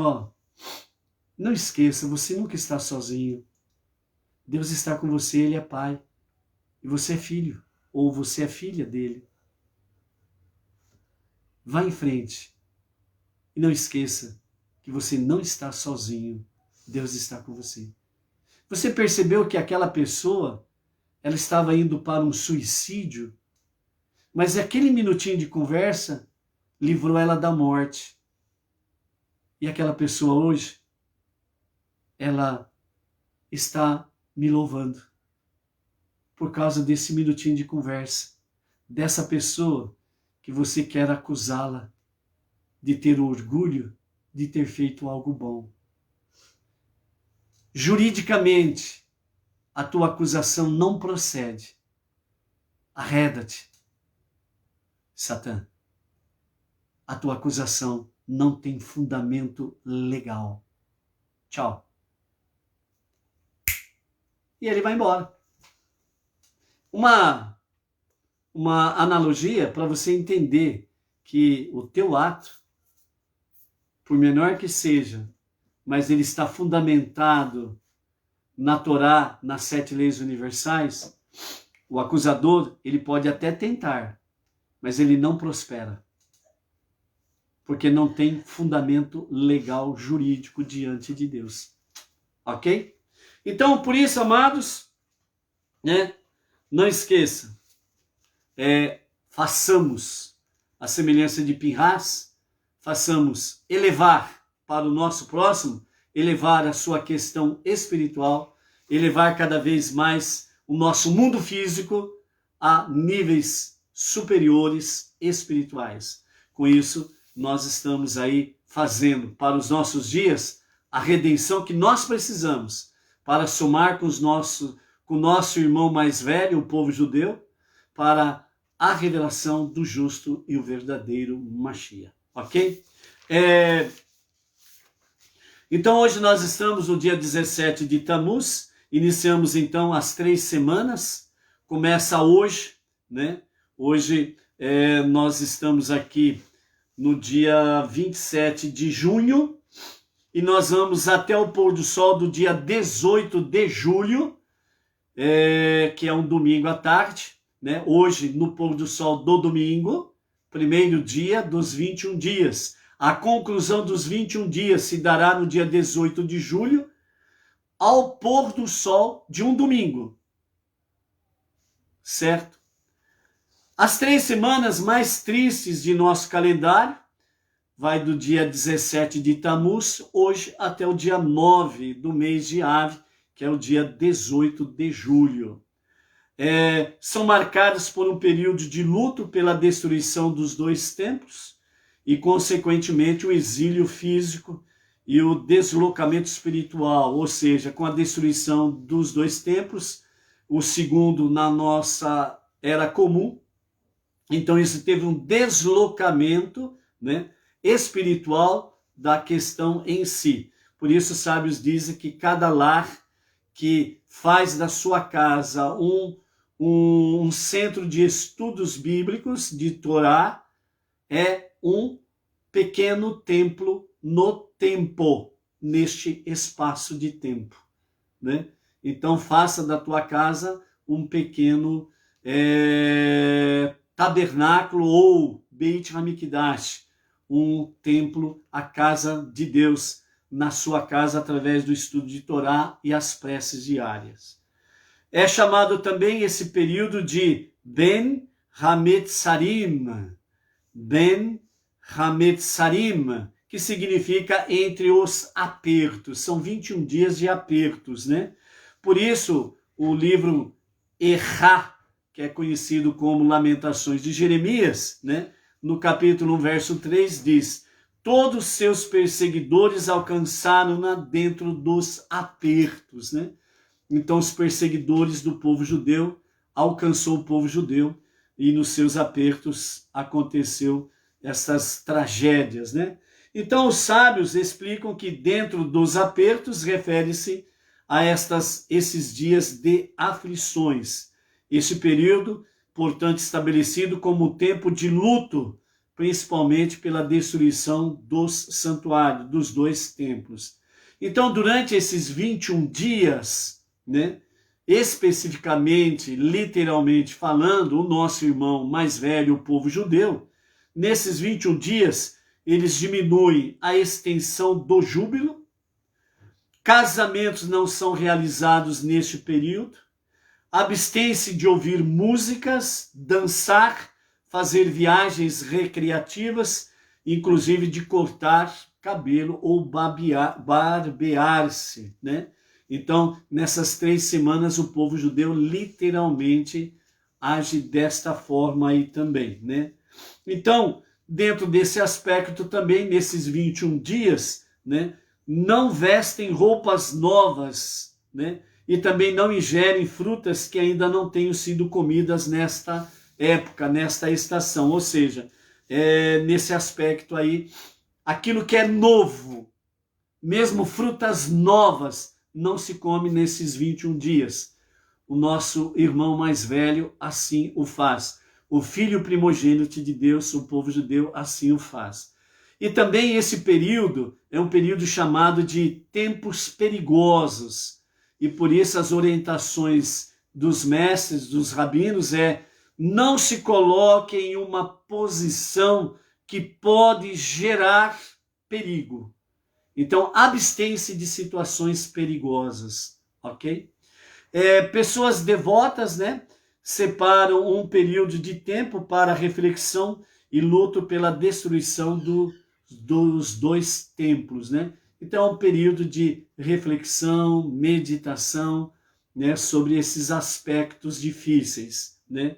não esqueça, você nunca está sozinho. Deus está com você, Ele é pai. E você é filho, ou você é filha dele. Vá em frente. E não esqueça que você não está sozinho. Deus está com você. Você percebeu que aquela pessoa, ela estava indo para um suicídio, mas aquele minutinho de conversa livrou ela da morte. E aquela pessoa hoje, ela está me louvando por causa desse minutinho de conversa, dessa pessoa que você quer acusá-la de ter orgulho de ter feito algo bom. Juridicamente, a tua acusação não procede. Arreda-te, Satã. A tua acusação não tem fundamento legal. Tchau. E ele vai embora. Uma analogia para você entender que o teu ato, por menor que seja, mas ele está fundamentado na Torá, nas 7 leis universais, o acusador, ele pode até tentar, mas ele não prospera. Porque não tem fundamento legal, jurídico diante de Deus. Ok? Então, por isso, amados, né, não esqueça, façamos a semelhança de Pinhas, façamos elevar para o nosso próximo, elevar a sua questão espiritual, elevar cada vez mais o nosso mundo físico a níveis superiores espirituais. Com isso, nós estamos aí fazendo para os nossos dias a redenção que nós precisamos para somar com o nosso irmão mais velho, o povo judeu, para a revelação do justo e o verdadeiro Mashiach. Ok? Então hoje nós estamos no dia 17 de Tammuz, iniciamos então as 3 semanas, começa hoje, né? Hoje nós estamos aqui no dia 27 de junho, e nós vamos até o pôr do sol do dia 18 de julho, que é um domingo à tarde, né? Hoje no pôr do sol do domingo, primeiro dia dos 21 dias. A conclusão dos 21 dias se dará no dia 18 de julho, ao pôr do sol de um domingo. Certo? As 3 semanas mais tristes de nosso calendário vai do dia 17 de Tammuz, hoje, até o dia 9 do mês de Av, que é o dia 18 de julho. São marcadas por um período de luto pela destruição dos 2 templos e, consequentemente, o exílio físico e o deslocamento espiritual, ou seja, com a destruição dos 2 templos, o segundo na nossa era comum. Então, isso teve um deslocamento, né, espiritual da questão em si. Por isso, os sábios dizem que cada lar que faz da sua casa um centro de estudos bíblicos, de Torá, é um pequeno templo no tempo, neste espaço de tempo, né? Então, faça da tua casa um pequeno tabernáculo ou Beit HaMikdash, um templo, a casa de Deus, na sua casa através do estudo de Torá e as preces diárias. É chamado também esse período de Ben Hametzarim, Ben Hametzarim, que significa entre os apertos. São 21 dias de apertos, né? Por isso, o livro Errá, que é conhecido como Lamentações de Jeremias, né? No capítulo 1, verso 3, diz: todos seus perseguidores alcançaram-na dentro dos apertos, né? Então, os perseguidores do povo judeu alcançou o povo judeu e nos seus apertos aconteceu essas tragédias, né? Então, os sábios explicam que dentro dos apertos refere-se a esses dias de aflições. Esse período, portanto, estabelecido como tempo de luto, principalmente pela destruição dos santuários, dos 2 templos. Então, durante esses 21 dias, né, especificamente, literalmente falando, o nosso irmão mais velho, o povo judeu, nesses 21 dias, eles diminuem a extensão do júbilo, casamentos não são realizados neste período, abstém-se de ouvir músicas, dançar, fazer viagens recreativas, inclusive de cortar cabelo ou barbear-se, né? Então, nessas 3 semanas, o povo judeu literalmente age desta forma aí também, né? Então, dentro desse aspecto também, nesses 21 dias, né, não vestem roupas novas, né? E também não ingerem frutas que ainda não tenham sido comidas nesta época, nesta estação. Ou seja, nesse aspecto aí, aquilo que é novo, mesmo frutas novas, não se come nesses 21 dias. O nosso irmão mais velho assim o faz. O filho primogênito de Deus, o povo judeu, assim o faz. E também esse período é um período chamado de tempos perigosos. E por isso as orientações dos mestres, dos rabinos, não se coloque em uma posição que pode gerar perigo. Então, abstém-se de situações perigosas, ok? Pessoas devotas, né, separam um período de tempo para reflexão e luto pela destruição dos 2 templos, né? Então, é um período de reflexão, meditação, né, sobre esses aspectos difíceis, né?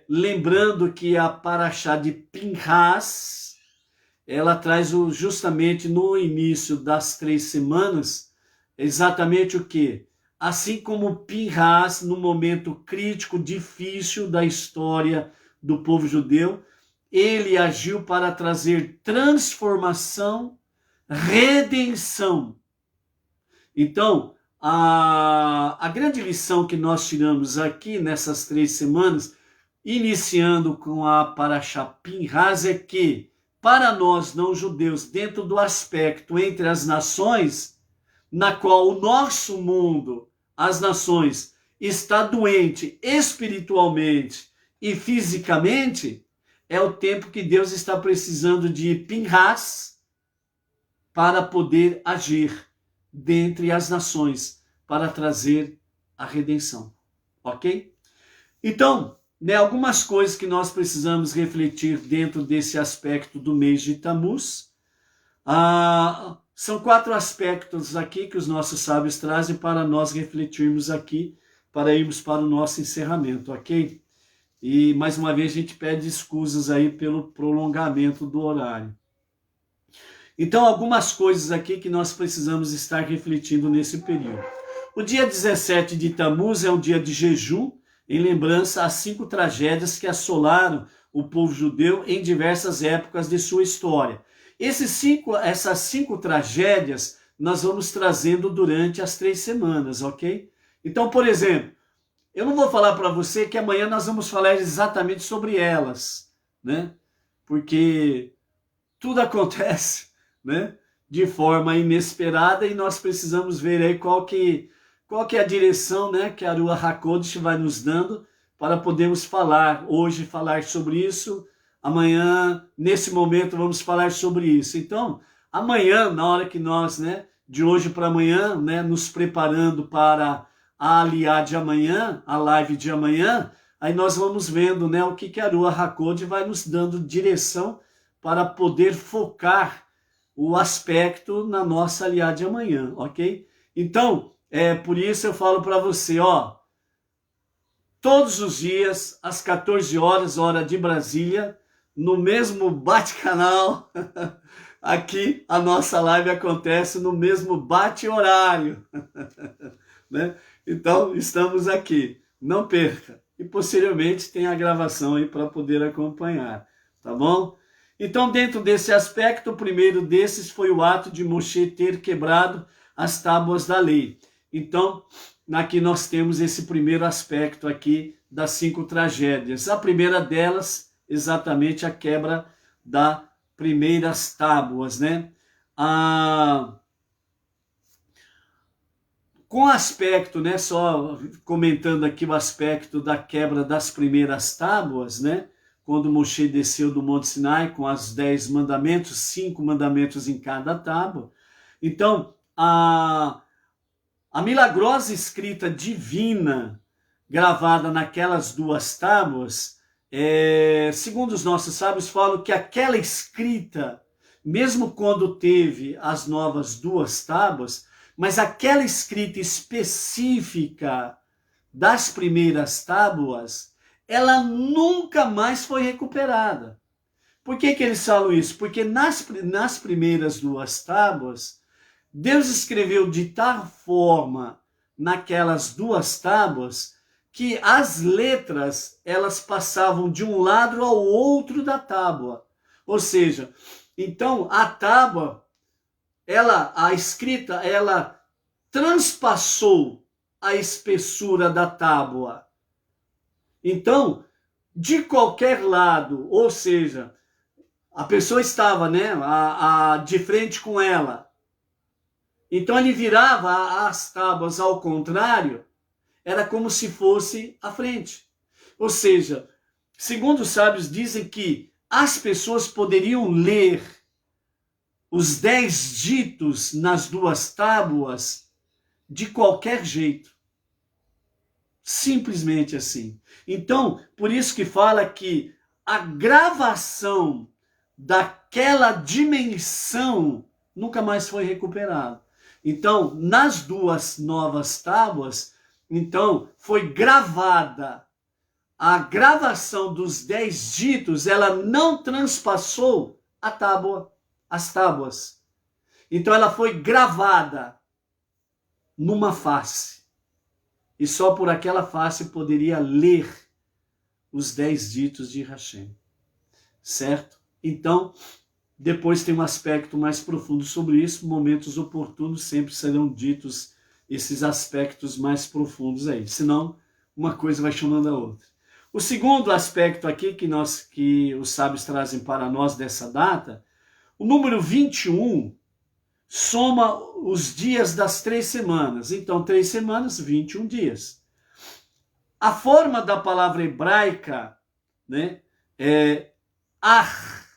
Lembrando que a Parashá de Pinhas, ela traz justamente no início das 3 semanas, exatamente o quê? Assim como Pinhas, no momento crítico, difícil da história do povo judeu, ele agiu para trazer transformação, redenção. Então, a grande lição que nós tiramos aqui nessas 3 semanas, iniciando com a Parashá Pinhas, é que, para nós não-judeus, dentro do aspecto entre as nações, na qual o nosso mundo, as nações, está doente espiritualmente e fisicamente, é o tempo que Deus está precisando de Pinhas para poder agir dentre as nações, para trazer a redenção. Ok? Então, né, algumas coisas que nós precisamos refletir dentro desse aspecto do mês de Tammuz. São 4 aspectos aqui que os nossos sábios trazem para nós refletirmos aqui, para irmos para o nosso encerramento, ok? E mais uma vez a gente pede escusas aí pelo prolongamento do horário. Então, algumas coisas aqui que nós precisamos estar refletindo nesse período. O dia 17 de Tammuz é um dia de jejum, em lembrança às 5 tragédias que assolaram o povo judeu em diversas épocas de sua história. Essas 5 tragédias nós vamos trazendo durante as 3 semanas, ok? Então, por exemplo, eu não vou falar para você que amanhã nós vamos falar exatamente sobre elas, né? Porque tudo acontece, né, de forma inesperada e nós precisamos ver aí qual que é a direção, né, que a Ruach HaKodesh vai nos dando para podermos falar sobre isso, amanhã, nesse momento, vamos falar sobre isso. Então, amanhã, na hora que nós, né, de hoje para amanhã, né, nos preparando para a Aliá de amanhã, a live de amanhã, aí nós vamos vendo, né, o que a Ruach HaKodesh vai nos dando direção para poder focar o aspecto na nossa Aliá de amanhã, ok? Então, por isso eu falo para você, ó, todos os dias, às 14 horas, hora de Brasília, no mesmo bate-canal, aqui a nossa live acontece no mesmo bate-horário, né? Então, estamos aqui, não perca. E posteriormente tem a gravação aí para poder acompanhar, tá bom? Então, dentro desse aspecto, o primeiro desses foi o ato de Moshe ter quebrado as tábuas da lei. Então, aqui nós temos esse primeiro aspecto aqui das 5 tragédias. A primeira delas, exatamente a quebra das primeiras tábuas, né? Com aspecto, né, só comentando aqui o aspecto da quebra das primeiras tábuas, né? Quando Moshe desceu do Monte Sinai com os 10 mandamentos, 5 mandamentos em cada tábua. Então, a milagrosa escrita divina gravada naquelas 2 tábuas, segundo os nossos sábios, falam que aquela escrita, mesmo quando teve as novas 2 tábuas, mas aquela escrita específica das primeiras tábuas, ela nunca mais foi recuperada. Por que eles falam isso? Porque nas primeiras 2 tábuas, Deus escreveu de tal forma naquelas 2 tábuas que as letras elas passavam de um lado ao outro da tábua. Ou seja, então a tábua, a escrita, ela transpassou a espessura da tábua. Então, de qualquer lado, ou seja, a pessoa estava, né, de frente com ela. Então ele virava as tábuas ao contrário, era como se fosse à frente. Ou seja, segundo os sábios dizem que as pessoas poderiam ler os 10 ditos nas 2 tábuas de qualquer jeito. Simplesmente assim. Então, por isso que fala que a gravação daquela dimensão nunca mais foi recuperada. Então, nas 2 novas tábuas, então, foi gravada. A gravação dos 10 ditos, ela não transpassou as tábuas. Então, ela foi gravada numa face. E só por aquela face poderia ler os 10 ditos de Hashem. Certo? Então, depois tem um aspecto mais profundo sobre isso. Momentos oportunos sempre serão ditos esses aspectos mais profundos aí. Senão, uma coisa vai chamando a outra. O segundo aspecto aqui que os sábios trazem para nós dessa data, o número 21 soma os dias das 3 semanas. Então, 3 semanas, 21 dias. A forma da palavra hebraica, né, Ar.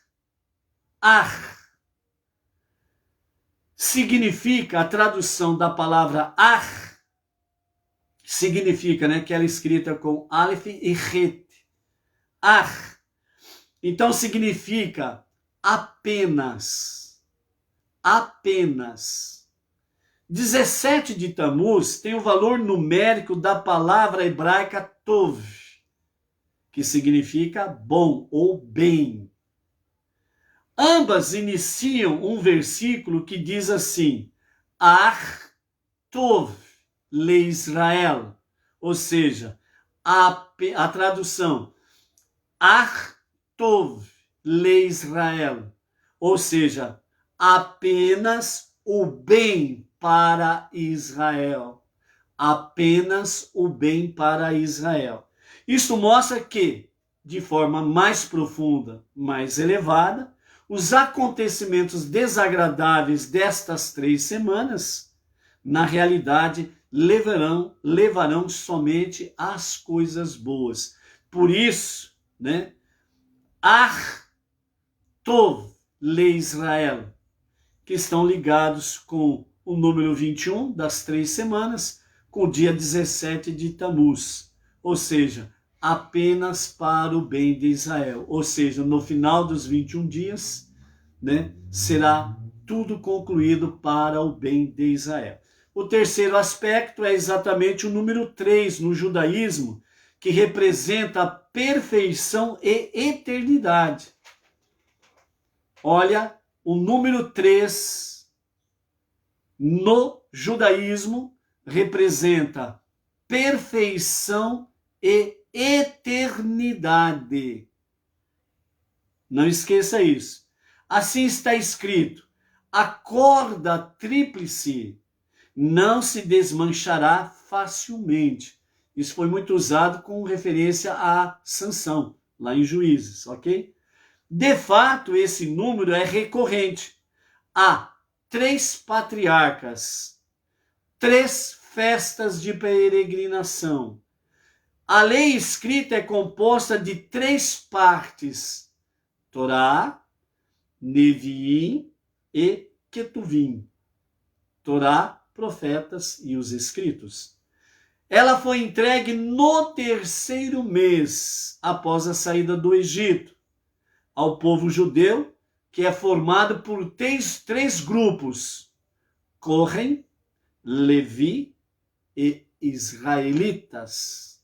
Ar. Significa, a tradução da palavra ar, significa, né, que ela é escrita com Aleph e Het. Ar. Então significa apenas. Apenas. 17 de Tammuz tem o valor numérico da palavra hebraica tov, que significa bom ou bem. Ambas iniciam um versículo que diz assim: Ar tov le Israel, ou seja, a tradução Ar tov le Israel, ou seja, apenas o bem para Israel. Apenas o bem para Israel. Isso mostra que, de forma mais profunda, mais elevada, os acontecimentos desagradáveis destas 3 semanas, na realidade, levarão somente às coisas boas. Por isso, né, Ar tov le Israel, que estão ligados com o número 21 das 3 semanas, com o dia 17 de Tammuz, ou seja, apenas para o bem de Israel. Ou seja, no final dos 21 dias, né, será tudo concluído para o bem de Israel. O terceiro aspecto é exatamente o número 3 no judaísmo, que representa a perfeição e eternidade. Olha, o número 3 no judaísmo representa perfeição e eternidade. Não esqueça isso. Assim está escrito: a corda tríplice não se desmanchará facilmente. Isso foi muito usado com referência a Sansão, lá em Juízes, ok? De fato, esse número é recorrente. Há 3 patriarcas, 3 festas de peregrinação. A lei escrita é composta de 3 partes: Torá, Neviim e Ketuvim. Torá, profetas e os escritos. Ela foi entregue no 3º mês após a saída do Egito ao povo judeu, que é formado por 3 grupos: Cohen, Levi e israelitas.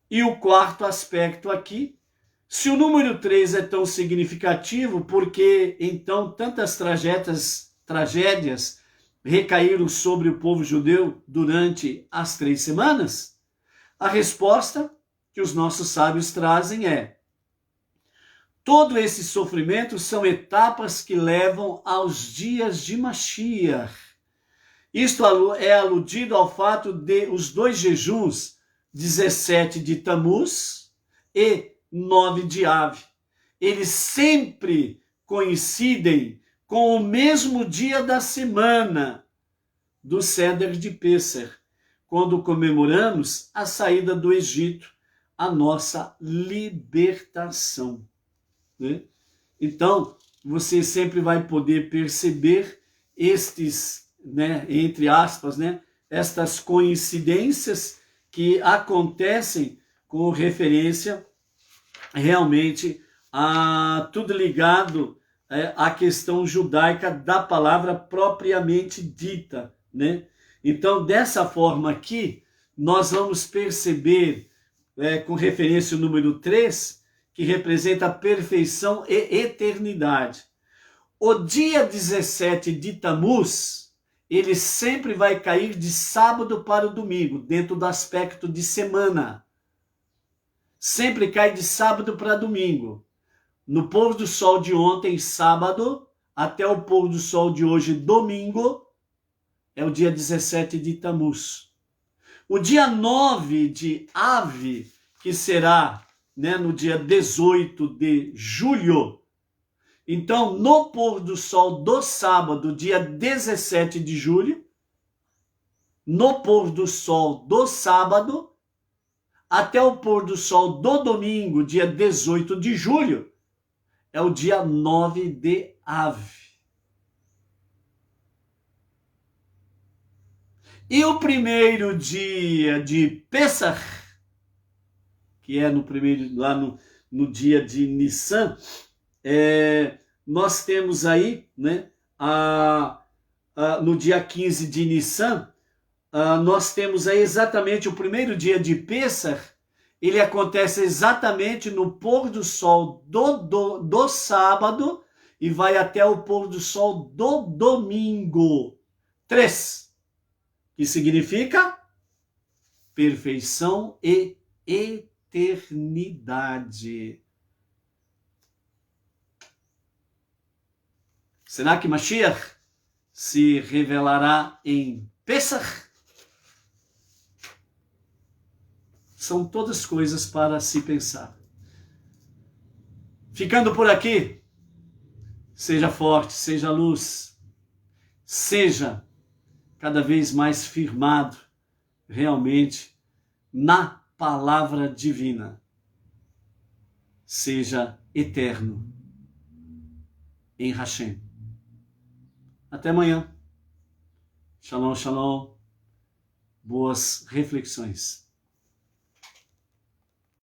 E o quarto aspecto aqui: se o número 3 é tão significativo, por que então tantas tragédias recaíram sobre o povo judeu durante as 3 semanas? A resposta que os nossos sábios trazem é: todo esse sofrimento são etapas que levam aos dias de Mashiach. Isto é aludido ao fato de os 2 jejuns, 17 de Tammuz e 9 de Av, eles sempre coincidem com o mesmo dia da semana do Seder de Pêssar, quando comemoramos a saída do Egito, a nossa libertação. Né? Então, você sempre vai poder perceber estes, né, entre aspas, né, estas coincidências que acontecem com referência realmente a tudo ligado à questão judaica da palavra propriamente dita, né? Então, dessa forma aqui, nós vamos perceber, com referência ao número 3, que representa a perfeição e eternidade. O dia 17 de Tammuz, ele sempre vai cair de sábado para o domingo, dentro do aspecto de semana. Sempre cai de sábado para domingo. No pôr do sol de ontem, sábado, até o pôr do sol de hoje, domingo, é o dia 17 de Tammuz. O dia 9 de Av, que será, né, no dia 18 de julho. Então, no pôr do sol do sábado, dia 17 de julho, no pôr do sol do sábado, até o pôr do sol do domingo, dia 18 de julho, é o dia 9 de Av. E o primeiro dia de Pesach, que é lá no dia de Nissan, nós temos aí, né, no dia 15 de Nissan, nós temos aí exatamente o primeiro dia de Pesach. Ele acontece exatamente no pôr do sol do sábado e vai até o pôr do sol do domingo. 3, que significa perfeição e eternidade. Será que Mashiach se revelará em Pesach? São todas coisas para se pensar. Ficando por aqui, seja forte, seja luz, seja cada vez mais firmado realmente na palavra divina. Seja eterno em Hashem. Até amanhã. Shalom, shalom. Boas reflexões.